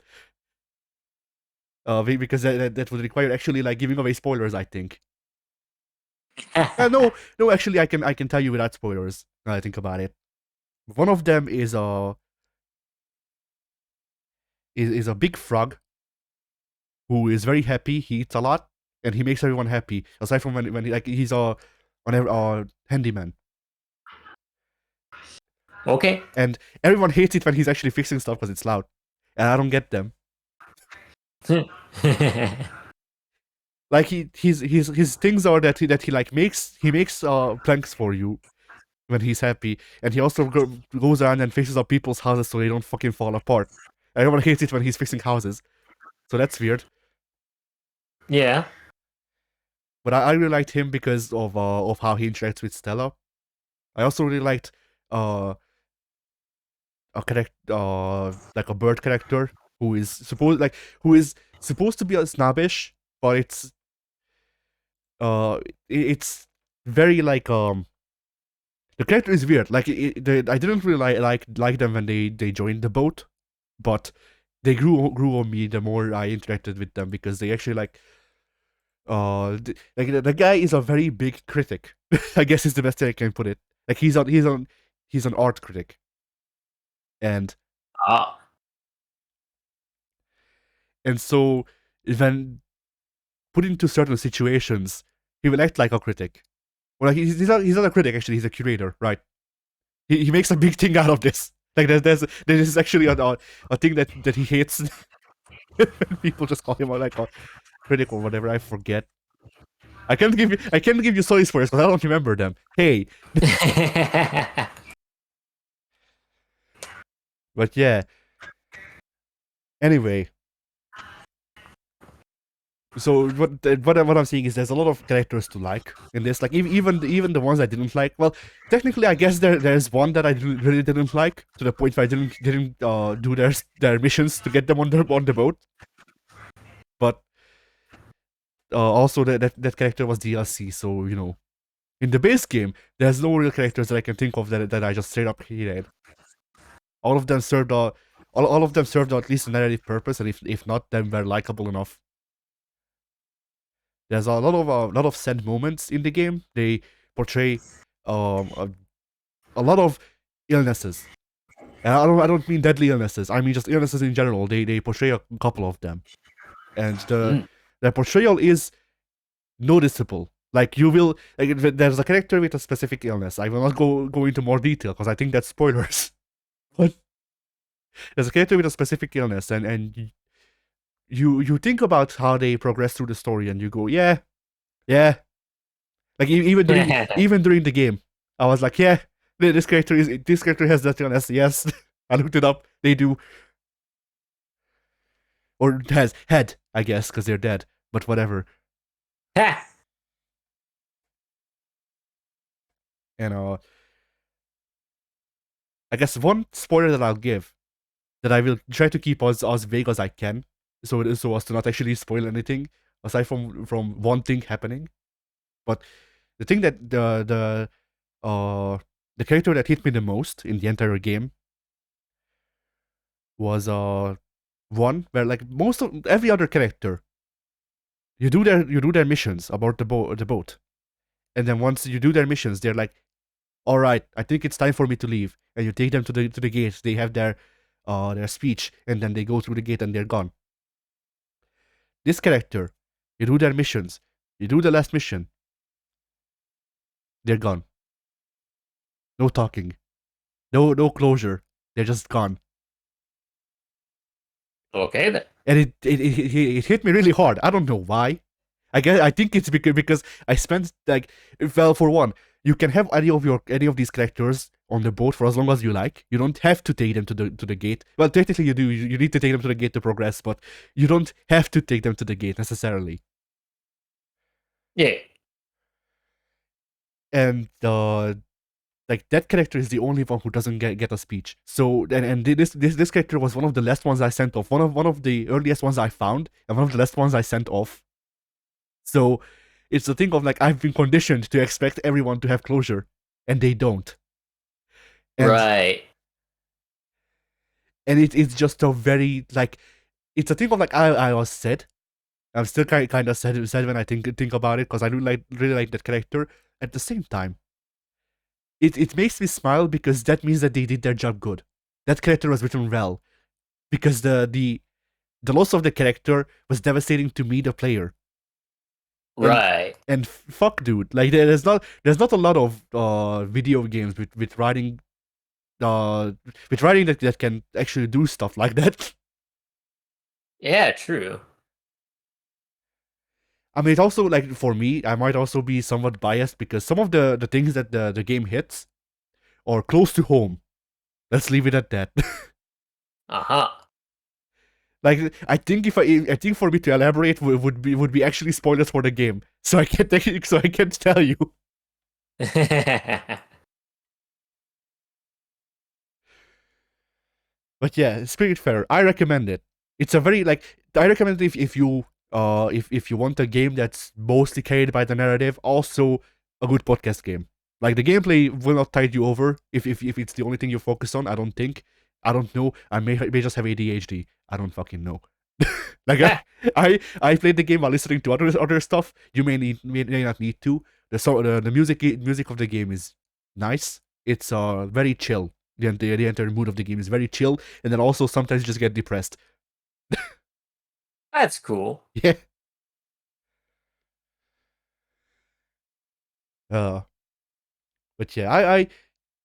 that would require actually like giving away spoilers, I think. No, actually I can tell you without spoilers. Now I think about it. One of them is a big frog who is very happy. He eats a lot and he makes everyone happy. Aside from when he, like he's a handyman. Okay. And everyone hates it when he's actually fixing stuff because it's loud. And I don't get them. Like his things are that he like makes planks for you when he's happy, and he also goes around and fixes up people's houses so they don't fucking fall apart. Everyone hates it when he's fixing houses, so that's weird. Yeah. But I really liked him because of how he interacts with Stella. I also really liked a character like a bird character. who is supposed to be a snobbish, but it's very like the character is weird. Like I didn't really like them when they joined the boat, but they grew on me the more I interacted with them because they actually like the guy is a very big critic. I guess is the best way I can put it. Like he's an art critic, and Ah. so when put into certain situations, he will act like a critic. Well, like he's not a critic actually. He's a curator, right? He makes a big thing out of this. Like there's actually a thing that he hates. People just call him like a critic or whatever. I forget. I can't give you stories for this because I don't remember them. Hey, but yeah. Anyway, so what I'm saying is there's a lot of characters to like in this. Like even the ones I didn't like. Well, technically, I guess there's one that I really didn't like to the point where I didn't do their missions to get them on the boat. But also that character was DLC, so you know, in the base game, there's no real characters that I can think of that I just straight up hated. All of them served all of them served at least a narrative purpose, and if not, then were likable enough. There's a lot of sad moments in the game. They portray a lot of illnesses. And I don't mean deadly illnesses. I mean just illnesses in general. They portray a couple of them, and the portrayal is noticeable. Like you will like there's a character with a specific illness. I will not go into more detail because I think that's spoilers. But there's a character with a specific illness, and you think about how they progress through the story, and you go, yeah. Like even during the game, I was like, yeah, this character has that illness. Yes, I looked it up. They do, or has had, I guess, because they're dead. But whatever. And I guess one spoiler that I'll give that I will try to keep as vague as I can, so as to not actually spoil anything aside from one thing happening. But the thing that the character that hit me the most in the entire game was one where like most of every other character, you do their missions about the boat, and then once you do their missions, they're like, all right, I think it's time for me to leave, and you take them to the gate. They have their speech, and then they go through the gate and they're gone. This character, you do their missions, you do the last mission, they're gone. No talking, no closure. They're just gone. Okay then. And it hit me really hard. I don't know why. I think it's because I spent like, well, for one, you can have any of these characters on the boat for as long as you like. You don't have to take them to the gate. Well, technically you do. You need to take them to the gate to progress, but you don't have to take them to the gate necessarily. Yeah. And like that character is the only one who doesn't get a speech. So and this character was one of the last ones I sent off. One of the earliest ones I found, and one of the last ones I sent off. So it's the thing of like I've been conditioned to expect everyone to have closure, and they don't. And, right. And it's just a very like it's a thing of like I was sad. I'm still kind of sad when I think about it because I really like that character. At the same time, it makes me smile because that means that they did their job good. That character was written well because the loss of the character was devastating to me, the player. Right. And fuck, dude, like there's not a lot of video games with writing that can actually do stuff like that. Yeah, true. I mean, it also like for me, I might also be somewhat biased because some of the things that the game hits are close to home. Let's leave it at that. Uh-huh. Like I think for me to elaborate would be actually spoilers for the game. So I can't tell you. But yeah, Spiritfarer, I recommend it. It's a very like I recommend it if you want a game that's mostly carried by the narrative, also a good podcast game. Like the gameplay will not tide you over if it's the only thing you focus on. I don't think. I don't know. I may just have ADHD. I don't fucking know. Like I played the game while listening to other stuff. You may not need to. The music of the game is nice. It's very chill. The entire mood of the game is very chill, and then also sometimes you just get depressed. That's cool. Yeah. But yeah,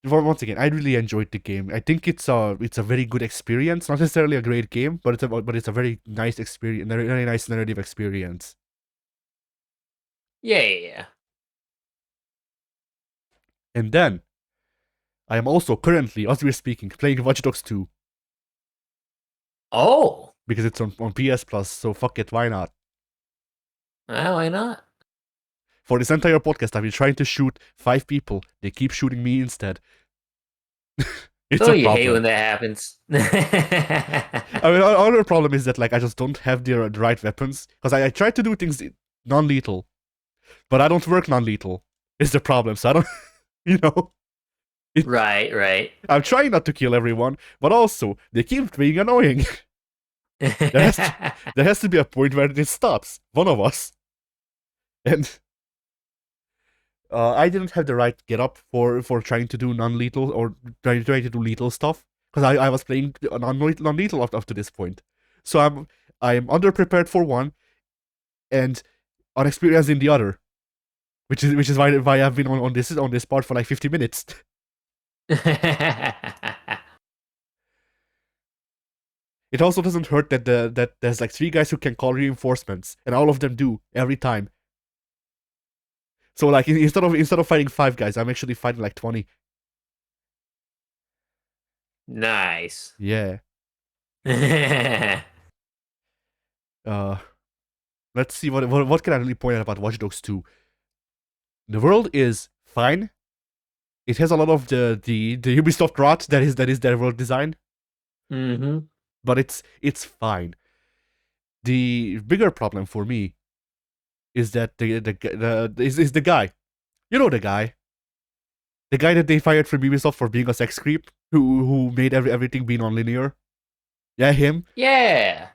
once again, I really enjoyed the game. I think it's a very good experience. Not necessarily a great game, but it's a very nice experience, very nice narrative experience. Yeah. And then I am also currently, as we're speaking, playing Watch Dogs 2 Oh, because it's on PS Plus. So fuck it, why not? well, why not? For this entire podcast, I've been trying to shoot 5 people. They keep shooting me instead. It's Oh, a you hate problem. when that happens. I mean, another problem is that like I just don't have the right weapons because I tried to do things non-lethal, but I don't work non-lethal. Is the problem? So I don't, you know, Right. I'm trying not to kill everyone, but also they keep being annoying. there has to be a point where it stops. One of us, and I didn't have the right get up for trying to do non-lethal or trying to do lethal stuff because I was playing non-lethal up to this point. So I'm underprepared for one and unexperienced in the other, which is why I've been on this part for like 50 minutes. It also doesn't hurt that there's like 3 guys who can call reinforcements, and all of them do every time. So like instead of fighting 5 guys, I'm actually fighting like 20. Nice. Yeah. Uh, let's see what can I really point out about Watch Dogs 2. The world is fine. It has a lot of the Ubisoft rot that is their world design, Mm-hmm. but it's fine. The bigger problem for me is that is the guy. You know the guy. The guy that they fired from Ubisoft for being a sex creep, who made everything be non-linear. Yeah, him. Yeah.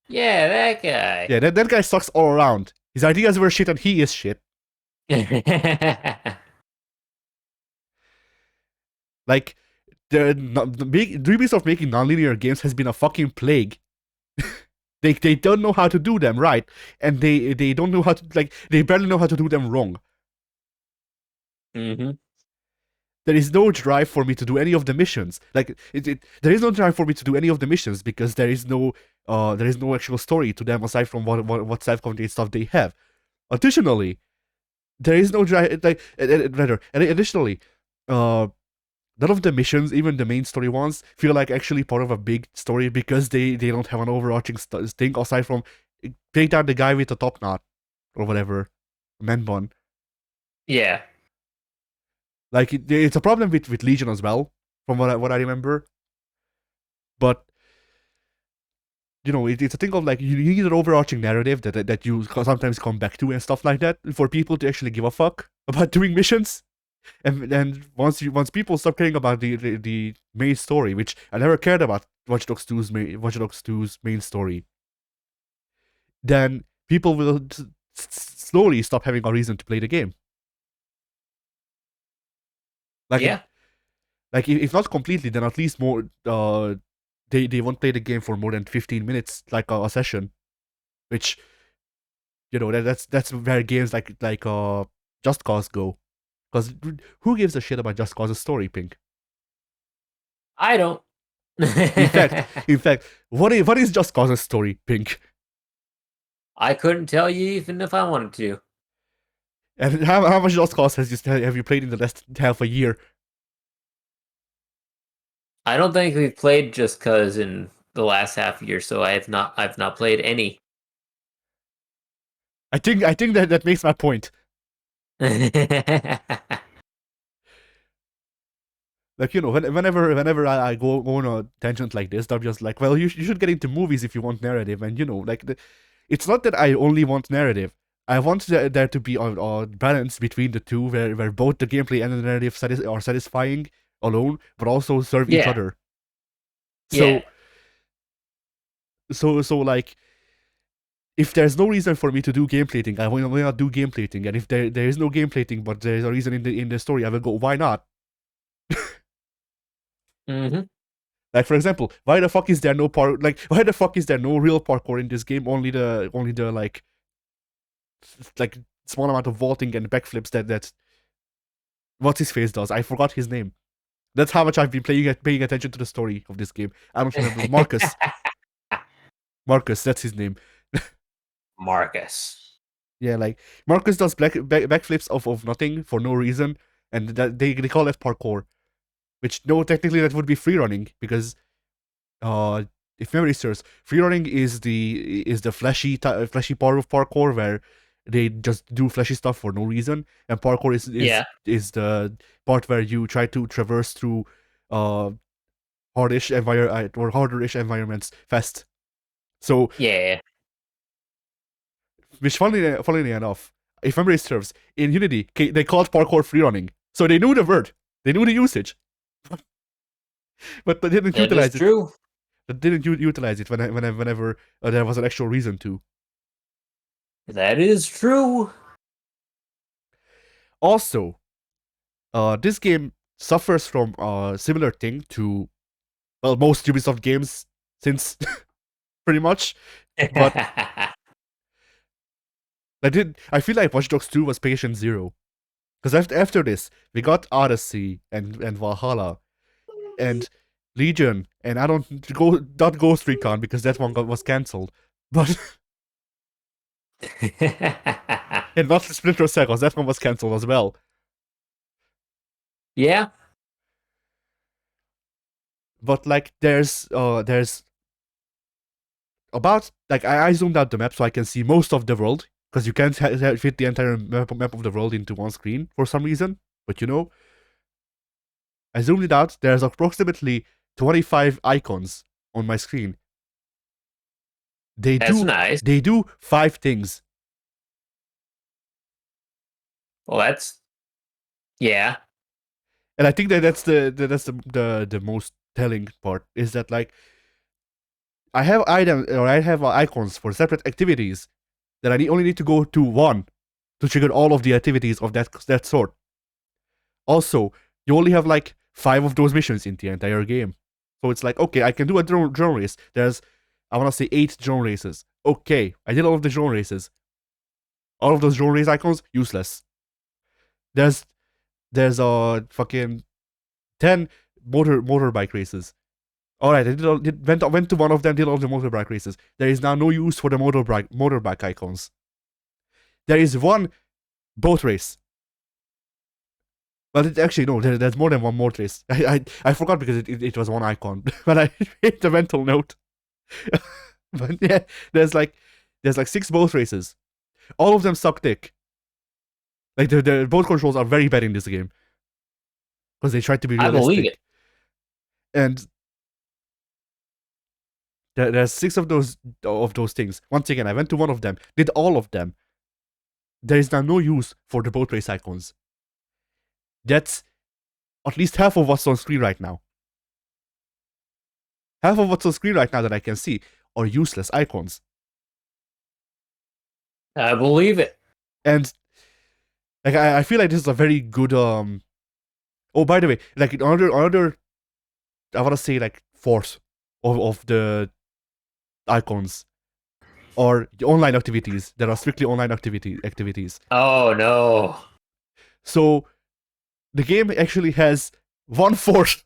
Yeah, that guy. Yeah, that guy sucks all around. His ideas were shit and he is shit. Like the Ubisoft making non-linear games has been a fucking plague. They don't know how to do them right, and they don't know how to they barely know how to do them wrong. Mm-hmm. There is no drive for me to do any of the missions. There is no drive for me to do any of the missions because there is no actual story to them aside from what self-contained stuff they have. Additionally, there is no drive additionally, none of the missions, even the main story ones, feel like actually part of a big story because they don't have an overarching thing aside from take down the guy with the top knot or whatever, man bun. Yeah. Like it's a problem with Legion as well, from what I remember. But it's a thing of like you need an overarching narrative that you sometimes come back to and stuff like that for people to actually give a fuck about doing missions. And once people stop caring about the main story, which I never cared about Watch Dogs 2's main story, then people will slowly stop having a reason to play the game. Like Yeah. if not completely, then at least more. They won't play the game for more than 15 minutes, like a session, which that's where games like Just Cause go. Because who gives a shit about Just Cause's story, Pink? I don't. In fact, in fact, what is Just Cause's story, Pink? I couldn't tell you even if I wanted to. And how much Just Cause have you played in the last half a year? I don't think we've played just cause in the last half year, so I've not played any. I think that makes my point. Like, whenever I go on a tangent like this, they're just like, well, you should get into movies if you want narrative, and like it's not that I only want narrative. I want there to be a balance between the two, where both the gameplay and the narrative are satisfying alone, but also serve each Yeah. other. Yeah. So like, if there's no reason for me to do gameplay thing, I will not do gameplay thing. And if there is no gameplay thing, but there's a reason in the story, I will go, why not? Mm-hmm. Like, for example, why the fuck is there no why the fuck is there no real parkour in this game? Only the like small amount of vaulting and backflips that what's his face does. I forgot his name. That's how much I've been paying attention to the story of this game. I don't remember. Marcus. Marcus, that's his name. Marcus. Yeah, like Marcus does backflips of nothing for no reason, and that they call it parkour. Which, no, technically that would be free running, because if memory serves, free running is the flashy part of parkour, where they just do flashy stuff for no reason, and parkour is the part where you try to traverse through harderish environments fast. So Yeah. which, funnily enough, if memory serves, in Unity they called parkour free running, so they knew the word, they knew the usage, but they didn't That utilize is it. true. They didn't utilize it whenever there was an actual reason to. That is true. Also, this game suffers from a similar thing to, well, most Ubisoft games since pretty much. But I feel like Watch Dogs 2 was patient zero. Because after this, we got Odyssey and Valhalla and Legion, and I don't go not Ghost Recon because that one was cancelled. But and not Splinter Cell, because that one was cancelled as well. Yeah. But like there's about, like, I zoomed out the map so I can see most of the world, because you can't fit the entire map of the world into one screen for some reason. But I zoomed it out. There's approximately 25 icons on my screen. That's nice. They do 5 things. Well, that's yeah. And I think that's the most telling part, is that, like, I have icons for separate activities that I only need to go to one to trigger all of the activities of that sort. Also, you only have like 5 of those missions in the entire game. So it's like, okay, I can do a drone race. I want to say 8 drone races. Okay, I did all of the drone races. All of those drone race icons, useless. There's a fucking 10 motorbike races. All right, went to one of them, did all the motorbike races. There is now no use for the motorbike icons. There is one boat race. Well, actually, no, there's more than one boat race. I forgot because it was one icon, but I made the mental note. But yeah, there's like 6 boat races. All of them suck dick. Like, the boat controls are very bad in this game, because they try to be realistic. I believe it. And there's 6 of those things. Once again, I went to one of them, did all of them. There is now no use for the boat race icons. That's at least half of what's on screen right now. Half of what's on screen right now that I can see are useless icons. I believe it. And like, I feel like this is a very good oh, by the way, like, another I wanna say, like, fourth of the icons or the online activities that are strictly online activities. Oh no. So the game actually has 1/4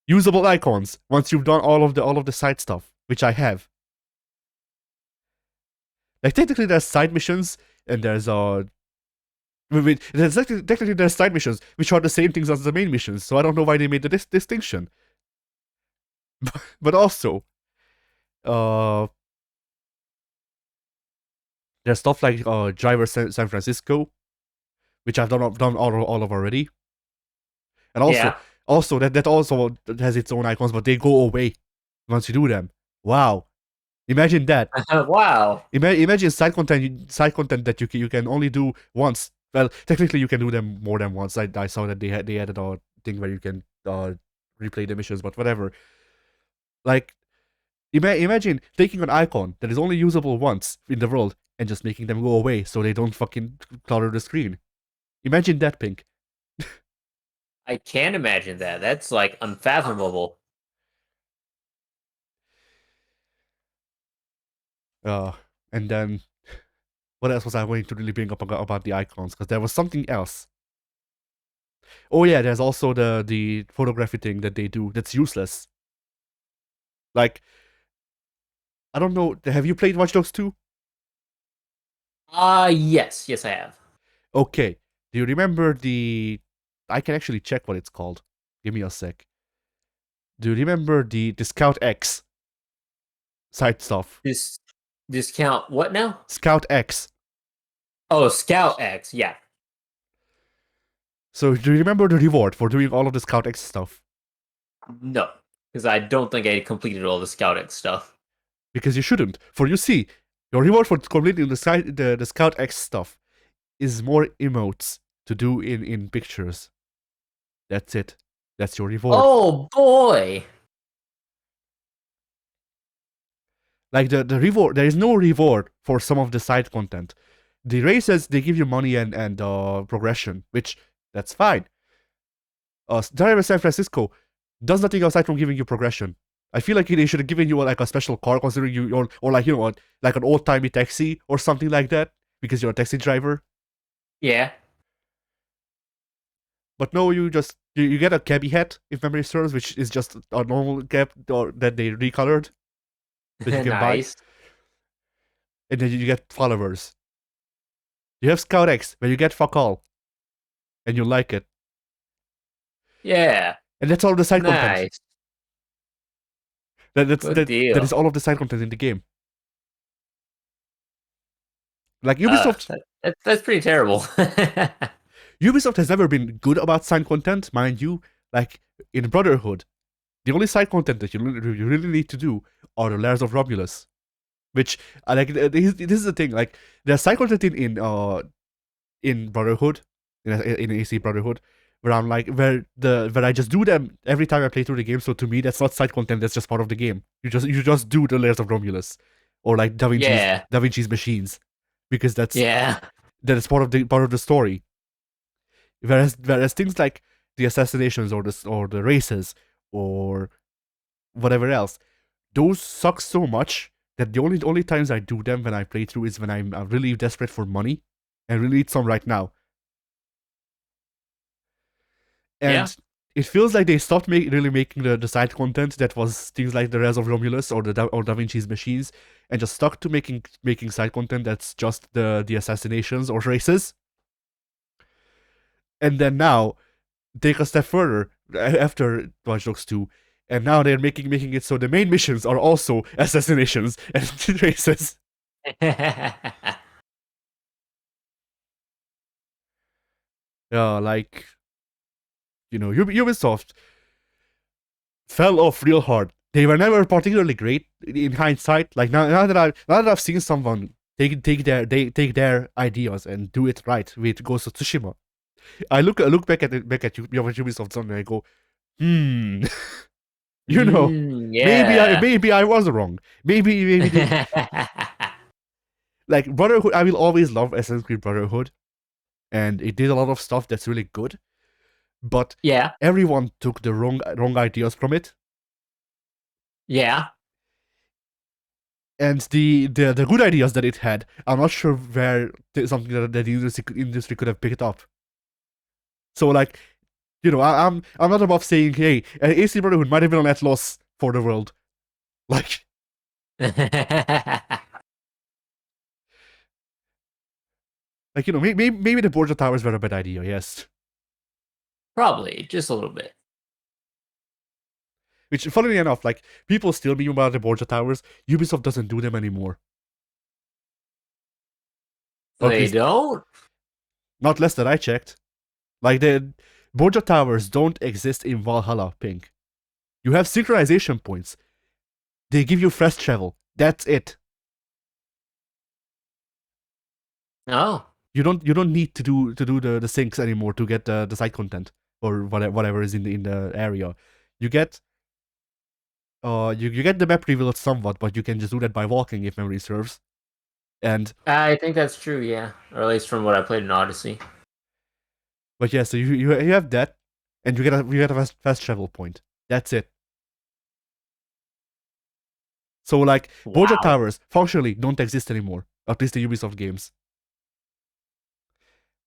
usable icons once you've done all of the side stuff, which I have. Like, technically there's side missions, and there's technically there's side missions which are the same things as the main missions, so I don't know why they made the distinction. But also, there's stuff like Driver San Francisco, which I've done all of already. And also, Also, that also has its own icons, but they go away once you do them. Wow. Imagine that. Wow. Imagine side content that you can only do once. Well, technically you can do them more than once. I saw that they added a thing where you can replay the missions, but whatever. Like imagine taking an icon that is only usable once in the world and just making them go away so they don't fucking clutter the screen. Imagine that, Pink. I can't imagine that. That's like unfathomable. Uh, and then what else was I going to really bring up about the icons? Because there was something else. Oh yeah, there's also the photography thing that they do that's useless. Like, I don't know. Have you played Watch Dogs 2? Yes, I have. Okay. Do you remember the? I can actually check what it's called. Give me a sec. Do you remember the Scout X side stuff? This discount what now? Scout X. Oh, Scout X. Yeah. So do you remember the reward for doing all of the Scout X stuff? No, because I don't think I completed all the Scout X stuff. Because you shouldn't. For you see, your reward for completing the Scout X stuff is more emotes to do in pictures. That's it. That's your reward. Oh boy. Like the reward, there is no reward for some of the side content. The races they give you money and progression, which that's fine. Driver San Francisco does nothing aside from giving you progression. I feel like they should have given you like a special car, considering you or like like an old timey taxi or something like that, because you're a taxi driver. Yeah. But no, you get a cabbie hat if memory serves, which is just a normal cap or that they recolored that you can buy, Nice. and then you get followers. You have Scout X where you get fuck all, and you like it, Yeah. and that's all the side content. Nice. That's Good that is deal. all of the side content in the game. Like Uh, Ubisoft, that's pretty terrible. Ubisoft has never been good about side content, mind you. Like in Brotherhood, the only side content that you really need to do are the Layers of Romulus, which like this is the thing. Like there's side content in Brotherhood, in AC Brotherhood, where I'm like where I just do them every time I play through the game. So to me, that's not side content. That's just part of the game. You just do the Layers of Romulus, or like Yeah. Da Vinci's machines, because Yeah. that is part of the story. Whereas things like the assassinations or the races or whatever else, those suck so much that the only times I do them when I play through is when I'm really desperate for money and really need some right now. Yeah. And it feels like they stopped really making the side content that was things like the Res of Romulus or or Da Vinci's machines, and just stuck to making side content that's just the assassinations or races. And then now take a step further after Watch Dogs 2, and now they're making it so the main missions are also assassinations and races. Yeah, like Ubisoft fell off real hard. They were never particularly great in hindsight. Like now that I've seen someone take their ideas and do it right with Ghost of Tsushima, I look back at Ubisoft's on and I go, you know, Yeah. maybe I was wrong. Maybe they, like Brotherhood. I will always love Assassin's Creed Brotherhood, and it did a lot of stuff that's really good. But Yeah. everyone took the wrong ideas from it, Yeah. and the good ideas that it had, I'm not sure where something that the industry could have picked up. So like, I'm not above saying, hey, AC Brotherhood might have been a net loss for the world. Like, maybe the Borgia Towers were a bad idea. Yes. Probably just a little bit. Which, funnily enough, like people still meme about the Borgia Towers. Ubisoft doesn't do them anymore, or at They least don't. not less that I checked. Like Borgia towers don't exist in Valhalla, Pink. You have synchronization points. They give you fast travel. That's it. Oh. You don't need to do the syncs anymore to get the side content or whatever is in the area. You get you get the map revealed somewhat, but you can just do that by walking if memory serves. And I think that's true, yeah. Or at least from what I played in Odyssey. but yeah, so you have that, and you get a fast travel point. That's it. So like Borgia Wow. Towers functionally don't exist anymore, at least the Ubisoft games.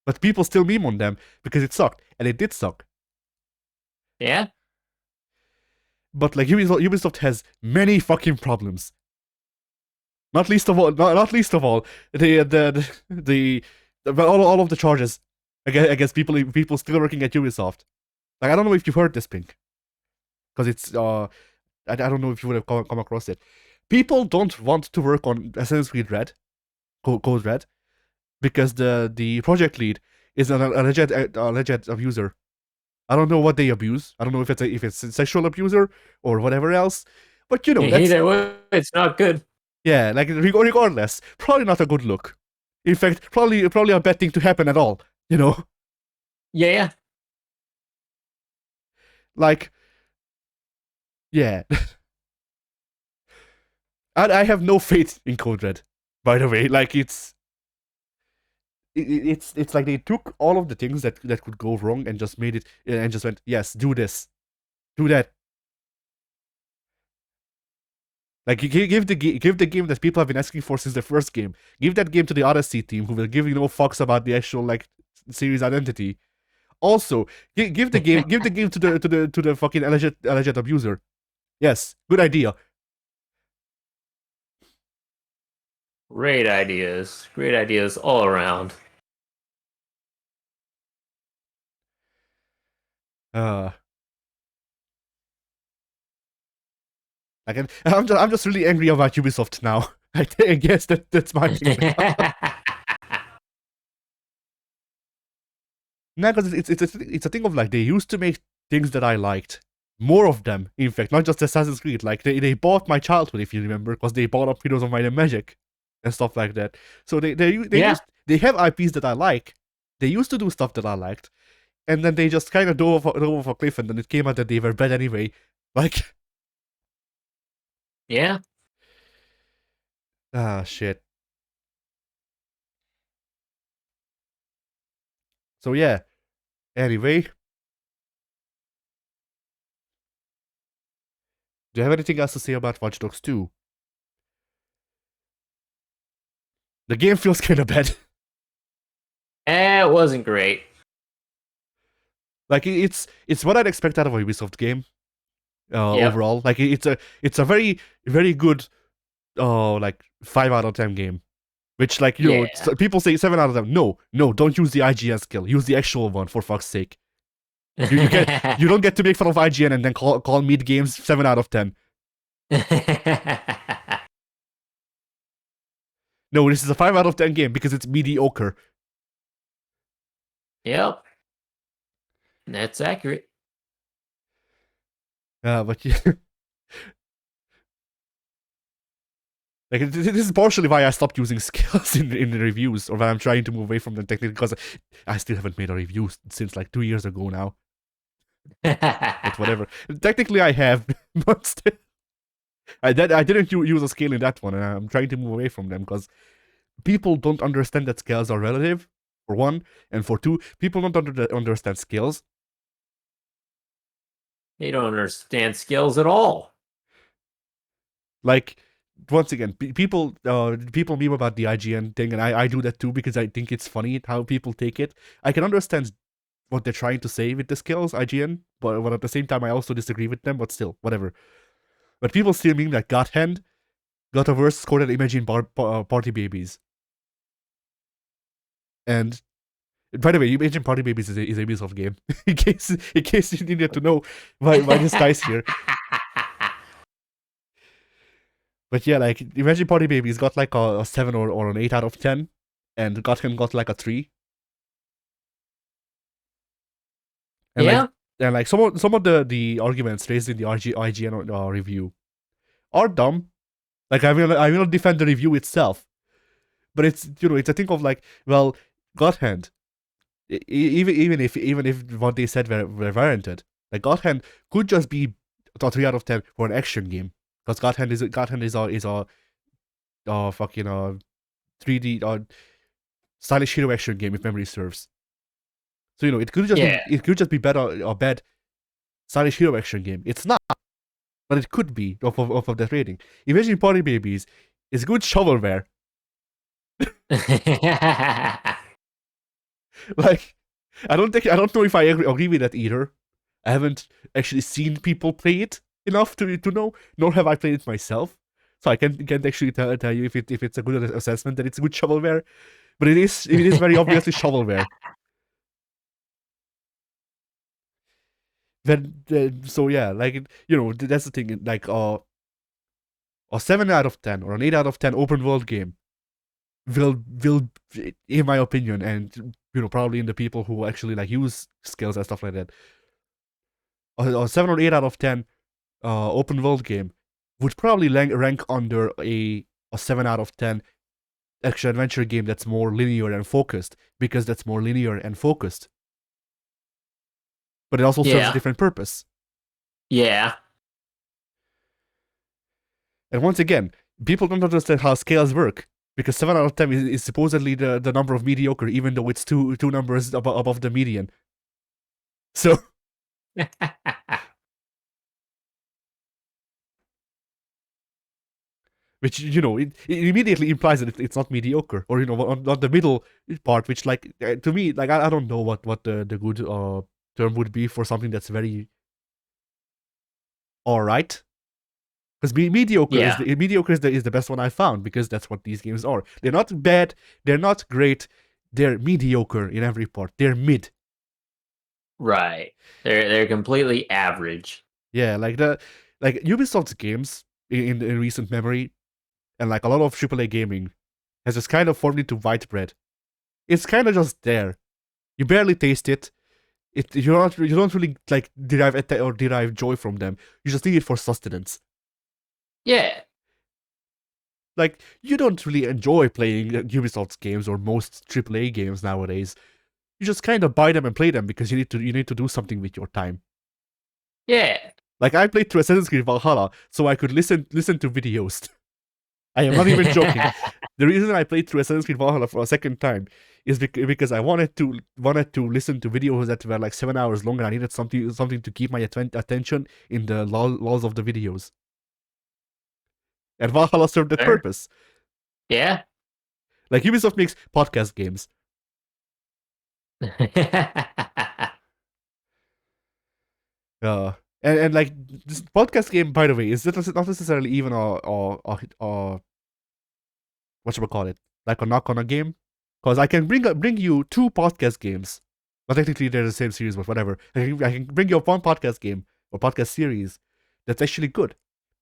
But people still meme on them because it sucked, and it did suck. Yeah? But like Ubisoft has many fucking problems. Not least of all, the all of the charges against people still working at Ubisoft. Like I don't know if you've heard this, Pink, because it's I don't know if you would have come across it. People don't want to work on Assassin's Creed Red, Code Red, because the project lead is an alleged abuser. I don't know what they abuse. I don't know if it's a sexual abuser or whatever else. But you know, that's Either way, it's not good. yeah, like regardless, probably not a good look. In fact, probably a bad thing to happen at all. You know, Yeah. like yeah. I have no faith in Code Red. By the way, like it's like they took all of the things that could go wrong and just made it and just went, yes, do this, do that. Like give the game that people have been asking for since the first game. Give that game to the Odyssey team, who will give you no fucks about the actual like series identity. Also, give the game to the fucking alleged abuser. Yes, good idea. Great ideas. Great ideas all around. Like I'm just really angry about Ubisoft now. I guess that's my thing. No, because it's a thing of like they used to make things that I liked. More of them, in fact, not just Assassin's Creed. Like they bought my childhood, if you remember, because they bought up Heroes of Might and Magic and stuff like that. So they have IPs that I like. They used to do stuff that I liked, and then they just kind of dove off a cliff, and then it came out that they were bad anyway. Like, yeah. Shit. So yeah. Anyway, do you have anything else to say about Watch Dogs 2? The game feels kind of bad. It wasn't great. Like it's what I'd expect out of a Ubisoft game. Yep. Overall, like it's a very good like 5 out of 10 game. Which like know people say 7 out of 10. No, don't use the IGN skill. Use the actual one, for fuck's sake. You don't get to make fun of IGN and then call mid games 7 out of 10. No, this is a 5 out of 10 game because it's mediocre. Yep. That's accurate. But yeah. Like this is partially why I stopped using skills in the reviews, or why I'm trying to move away from them technically, because I still haven't made a review since like 2 years ago now. But whatever. Technically, I have, but still, I didn't use a scale in that one, and I'm trying to move away from them because people don't understand that scales are relative, for one, and for two, people don't understand skills. They don't understand skills at all. Like, once again, people meme about the IGN thing, and I do that too because I think it's funny how people take it. I can understand what they're trying to say with the skills, IGN, but at the same time, I also disagree with them, but still, whatever. But people still mean that God Hand got a worse score than Imagine Party Babies. And by the way, Imagine Party Babies is a Ubisoft game. in case you needed to know why this guy's here. But yeah, like Imagine Party Babies got like a 7 or an 8 out of 10, and God Hand got like a 3. And like Yeah. and like some of the arguments raised in the IGN review are dumb. Like I will defend the review itself, but it's it's a thing of like, well, God Hand, even if what they said were warranted, like God Hand could just be a 3 out of 10 for an action game, because God Hand is a fucking 3D stylish hero action game if memory serves. So Yeah. it could just be better or bad stylish hero action game. It's not, but it could be off of that rating. Imagine Party Babies is good shovelware. Like, I don't know if I agree with that either. I haven't actually seen people play it enough to know, nor have I played it myself. So I can't actually tell you if it's a good assessment that it's good shovelware. But it is very obviously shovelware. So yeah, like that's the thing. Like a 7 out of 10 or an 8 out of 10 open world game will, in my opinion, and probably in the people who actually like use skills and stuff like that, a 7 or 8 out of 10 open world game would probably rank under a 7 out of 10 action adventure game that's more linear and focused, because that's more linear and focused. But it also serves a Yeah. different purpose. Yeah. And once again, people don't understand how scales work, because 7 out of 10 is supposedly the number of mediocre, even though it's two numbers above the median. So which it immediately implies that it's not mediocre, or not the middle part, which like to me, like I don't know what the good term would be for something that's very all right. Because Yeah. mediocre is the best one I found, because that's what these games are. They're not bad, they're not great, they're mediocre in every part. They're mid. Right. They're completely average. Yeah, like Ubisoft's games in recent memory, and like a lot of AAA gaming has just kind of formed into white bread. It's kind of just there. You barely taste it. You don't really like derive joy from them. You just need it for sustenance. Yeah. Like, you don't really enjoy playing Ubisoft's games or most AAA games nowadays. You just kind of buy them and play them because you need to do something with your time. Yeah. Like, I played through Assassin's Creed Valhalla so I could listen to videos. I am not even joking. The reason I played through Assassin's Creed Valhalla for a second time is because I wanted to listen to videos that were like 7 hours long, and I needed something to keep my attention in the laws of the videos. And Valhalla served that Fair. purpose. Yeah. Like, Ubisoft makes podcast games. Uh, and like, this podcast game, by the way, is not necessarily even a whatchamacallit, like a knock on a game. Because I can bring you two podcast games. Well, technically they're the same series, but whatever. I can bring you one podcast game or podcast series that's actually good.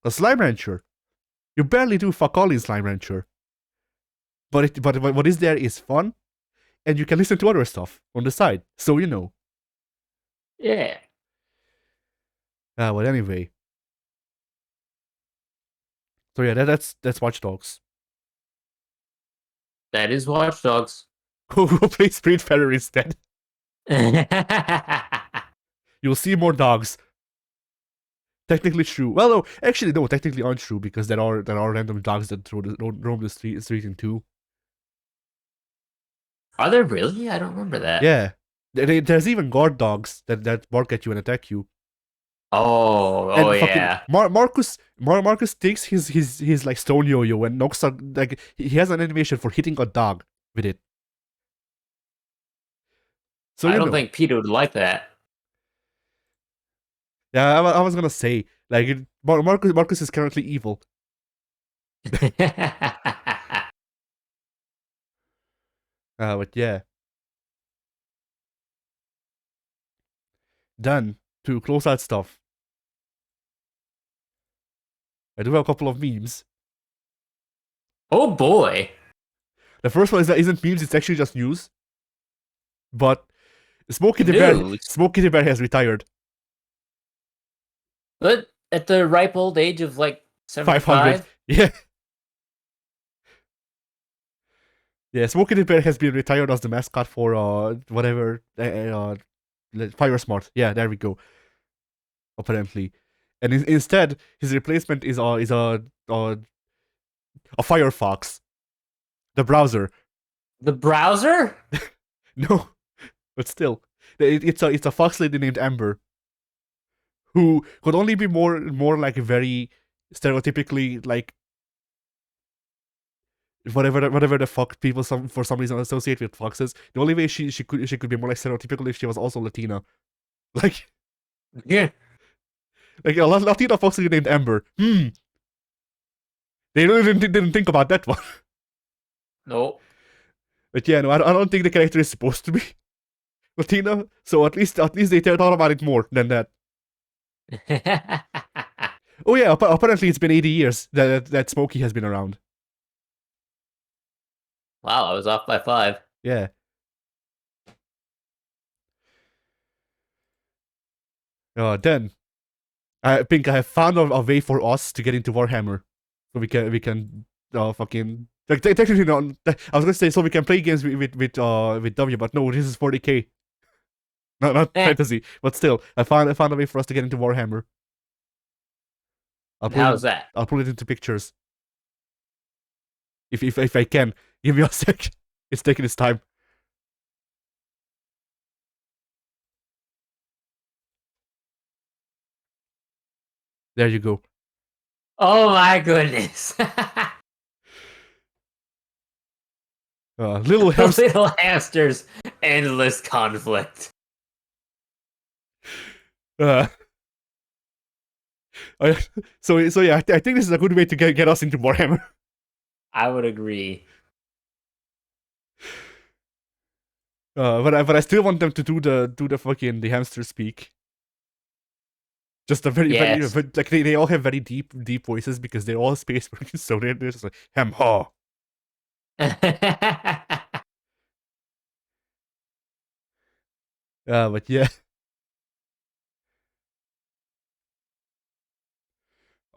A Slime Rancher. You barely do fuck all in Slime Rancher. But what is there is fun, and you can listen to other stuff on the side. So Yeah. But anyway. So yeah, that's Watch Dogs. That is Watch Dogs. Go play Spiritfarer instead. You'll see more dogs. Technically true. Well, no, actually, no, technically untrue, because there are random dogs that roam the street in 2. Are there really? I don't remember that. Yeah, there's even guard dogs that bark at you and attack you. Oh And fucking yeah. Marcus takes his like stone yo-yo and knocks out, like, he has an animation for hitting a dog with it. So I don't think Peter would like that. Yeah, I was gonna say, like, Marcus is currently evil. But yeah. Then, to close out stuff, I do have a couple of memes. Oh boy. The first one isn't memes, it's actually just news. But News. Smokey the Bear has retired. But at the ripe old age of like 500. 75? Yeah. Yeah, Smokey the Bear has been retired as the mascot for whatever Fire Smart. Yeah, there we go. Apparently, and instead his replacement is a Firefox, the browser. The browser? No, but still, it's a fox lady named Amber who could only be more like very stereotypically like whatever the fuck people for some reason associate with foxes. The only way she could be more like stereotypical if she was also Latina. Like Yeah. like a Latina fox lady named Amber. They really didn't think about that one. No. But yeah, no, I don't think the character is supposed to be Latina. So at least they thought about it more than that. Oh yeah, apparently it's been 80 years that Smokey has been around. Wow, I was off by 5. Yeah. Then I think I have found a way for us to get into Warhammer, so we can fucking like technically not. I was gonna say so we can play games with W, but no, this is 40k, not fantasy. But still, I found a way for us to get into Warhammer. I'll put How's it, that? I'll put it into pictures if I can. Give me a sec. It's taking its time. There you go. Oh my goodness. Little hamster. Little hamsters, endless conflict. Uh, so yeah, I think this is a good way to get us into Warhammer. I would agree. But I still want them to do the fucking the hamster speak. Just a Yes. very like they all have very deep voices because they're all space marines, so they're just like hem ha. But yeah.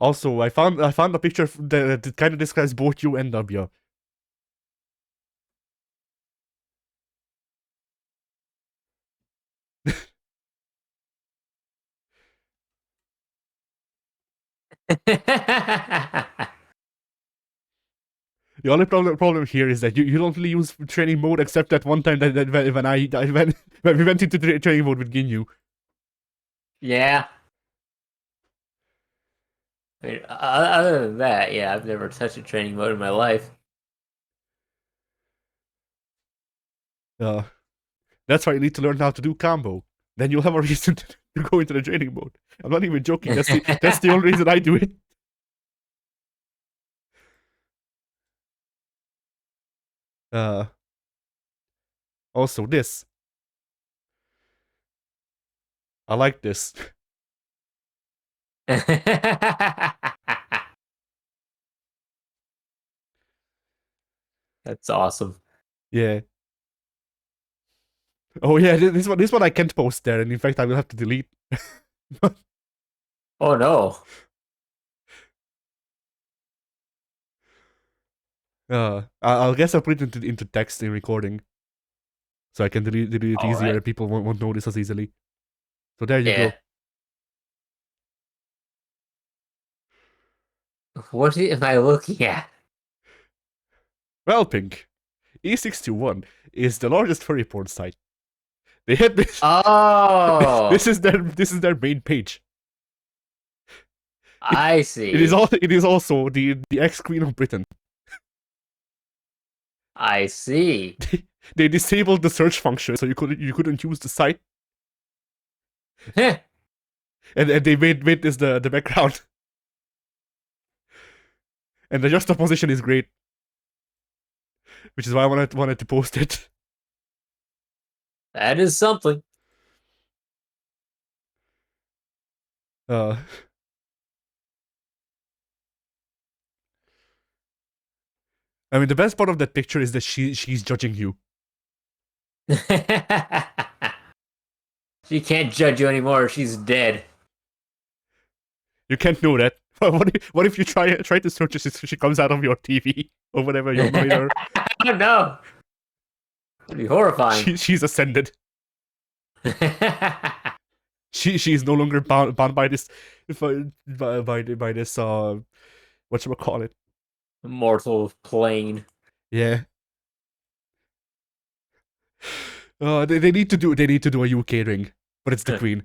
Also, I found a picture that kind of describes both you and W. The only problem here is that you don't really use training mode except that one time that when we went into training mode with Ginyu. Yeah. I mean, other than that, yeah, I've never touched a training mode in my life. Uh, that's why you need to learn how to do combo. Then you'll have a reason to go into the training mode. I'm not even joking. That's the only reason I do it. Uh, Also this. I like this. That's awesome. Yeah. Oh yeah, this one I can't post there, and in fact I will have to delete. Oh no. I'll guess I'll put it into text in recording, so I can delete it All easier, right. and people won't notice as easily. So there you Yeah. go. What am I looking at? Well, Pink, E621 is the largest furry porn site. They had this. Oh, This is their main page. I see. It is also the ex Queen of Britain. I see. They disabled the search function, so you couldn't use the site, and they made this the background, and the juxtaposition is great, which is why I wanted to post it. That is something. Uh, I mean, the best part of that picture is that she's judging you. She can't judge you anymore. She's dead. You can't know that. What if you try to search her, she comes out of your TV or whatever, your monitor? Oh no. That'd be horrifying. She's ascended. She's no longer bound by this by this whatchamacallit. Mortal plane. Yeah. They need to do a UK ring, but it's the Queen.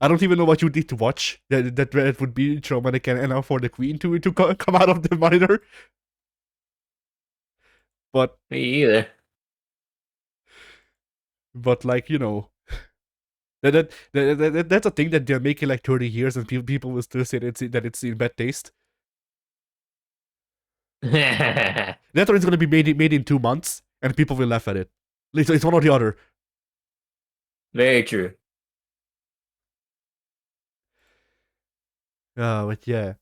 I don't even know what you need to watch that would be traumatic enough for the Queen to come out of the monitor. But Me either. like, you know, that's a thing that they're making like 30 years, and people will still say that it's in bad taste. That or it's gonna be made in 2 months, and people will laugh at it. It's one or the other. Very true. But yeah.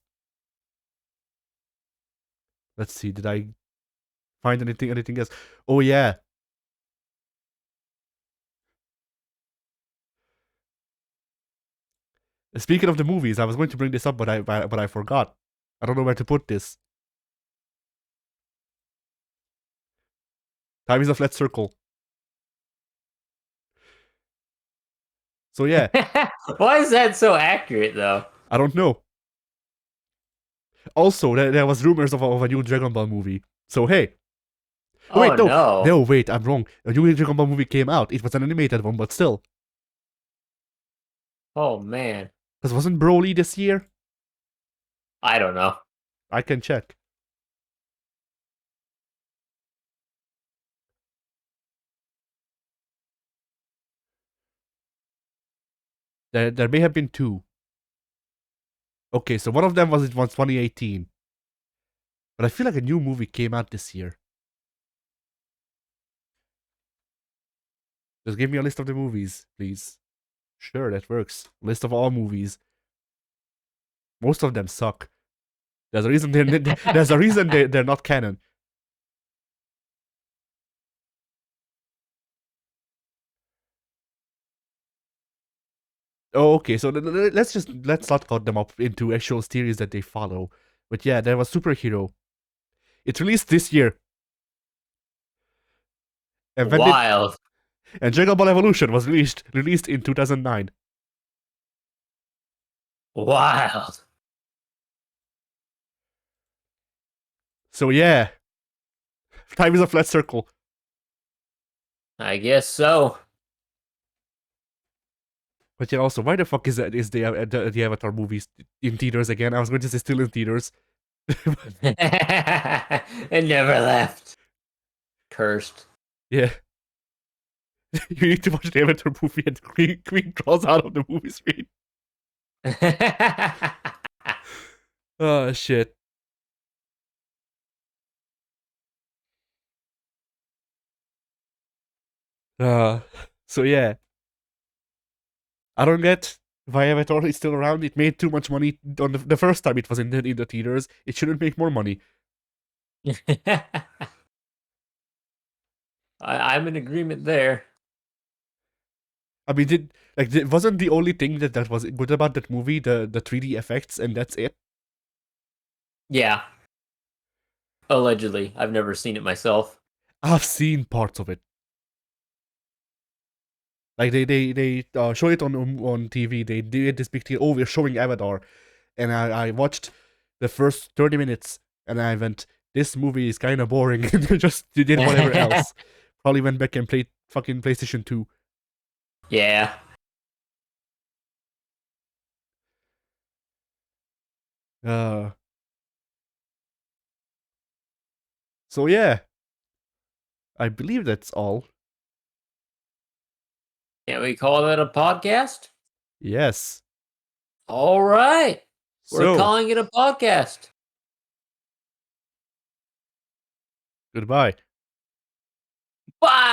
Let's see. Did I find anything else? Oh yeah. Speaking of the movies, I was going to bring this up, but I forgot. I don't know where to put this. Time is a flat circle. So yeah. Why is that so accurate, though? I don't know. Also, there was rumors of a new Dragon Ball movie. So hey. Oh, Wait, no. no. No, wait, I'm wrong. A new Dragon Ball movie came out. It was an animated one, but still. Oh, man. Because wasn't Broly this year? I don't know. I can check. There may have been two. Okay, so one of them was 2018. But I feel like a new movie came out this year. Just give me a list of the movies, please. Sure, that works. List of all movies. Most of them suck. There's a reason they're not canon. Oh, okay. So let's not cut them up into actual series that they follow. But yeah, there was Superhero. It's released this year. Wild. And Dragon Ball Evolution was released in 2009. Wild. So yeah, time is a flat circle. I guess so. But yeah, also, why the fuck is the Avatar movies in theaters again? I was going to say still in theaters. It never left. Cursed. Yeah. You need to watch the Avatar movie and Queen crawls out of the movie screen. Oh, shit. So yeah. I don't get why Avatar is still around. It made too much money on the first time it was in the theaters. It shouldn't make more money. I'm in agreement there. I mean, wasn't the only thing that was good about that movie the 3D effects, and that's it? Yeah. Allegedly. I've never seen it myself. I've seen parts of it. Like they show it on TV. They did this big deal. Oh, we're showing Avatar, and I watched the first 30 minutes, and I went, this movie is kind of boring. And they just did whatever else. Probably went back and played fucking PlayStation 2. Yeah. So yeah, I believe that's all. Can't we call that a podcast? Yes. All right. We're So, calling it a podcast. goodbye. Bye.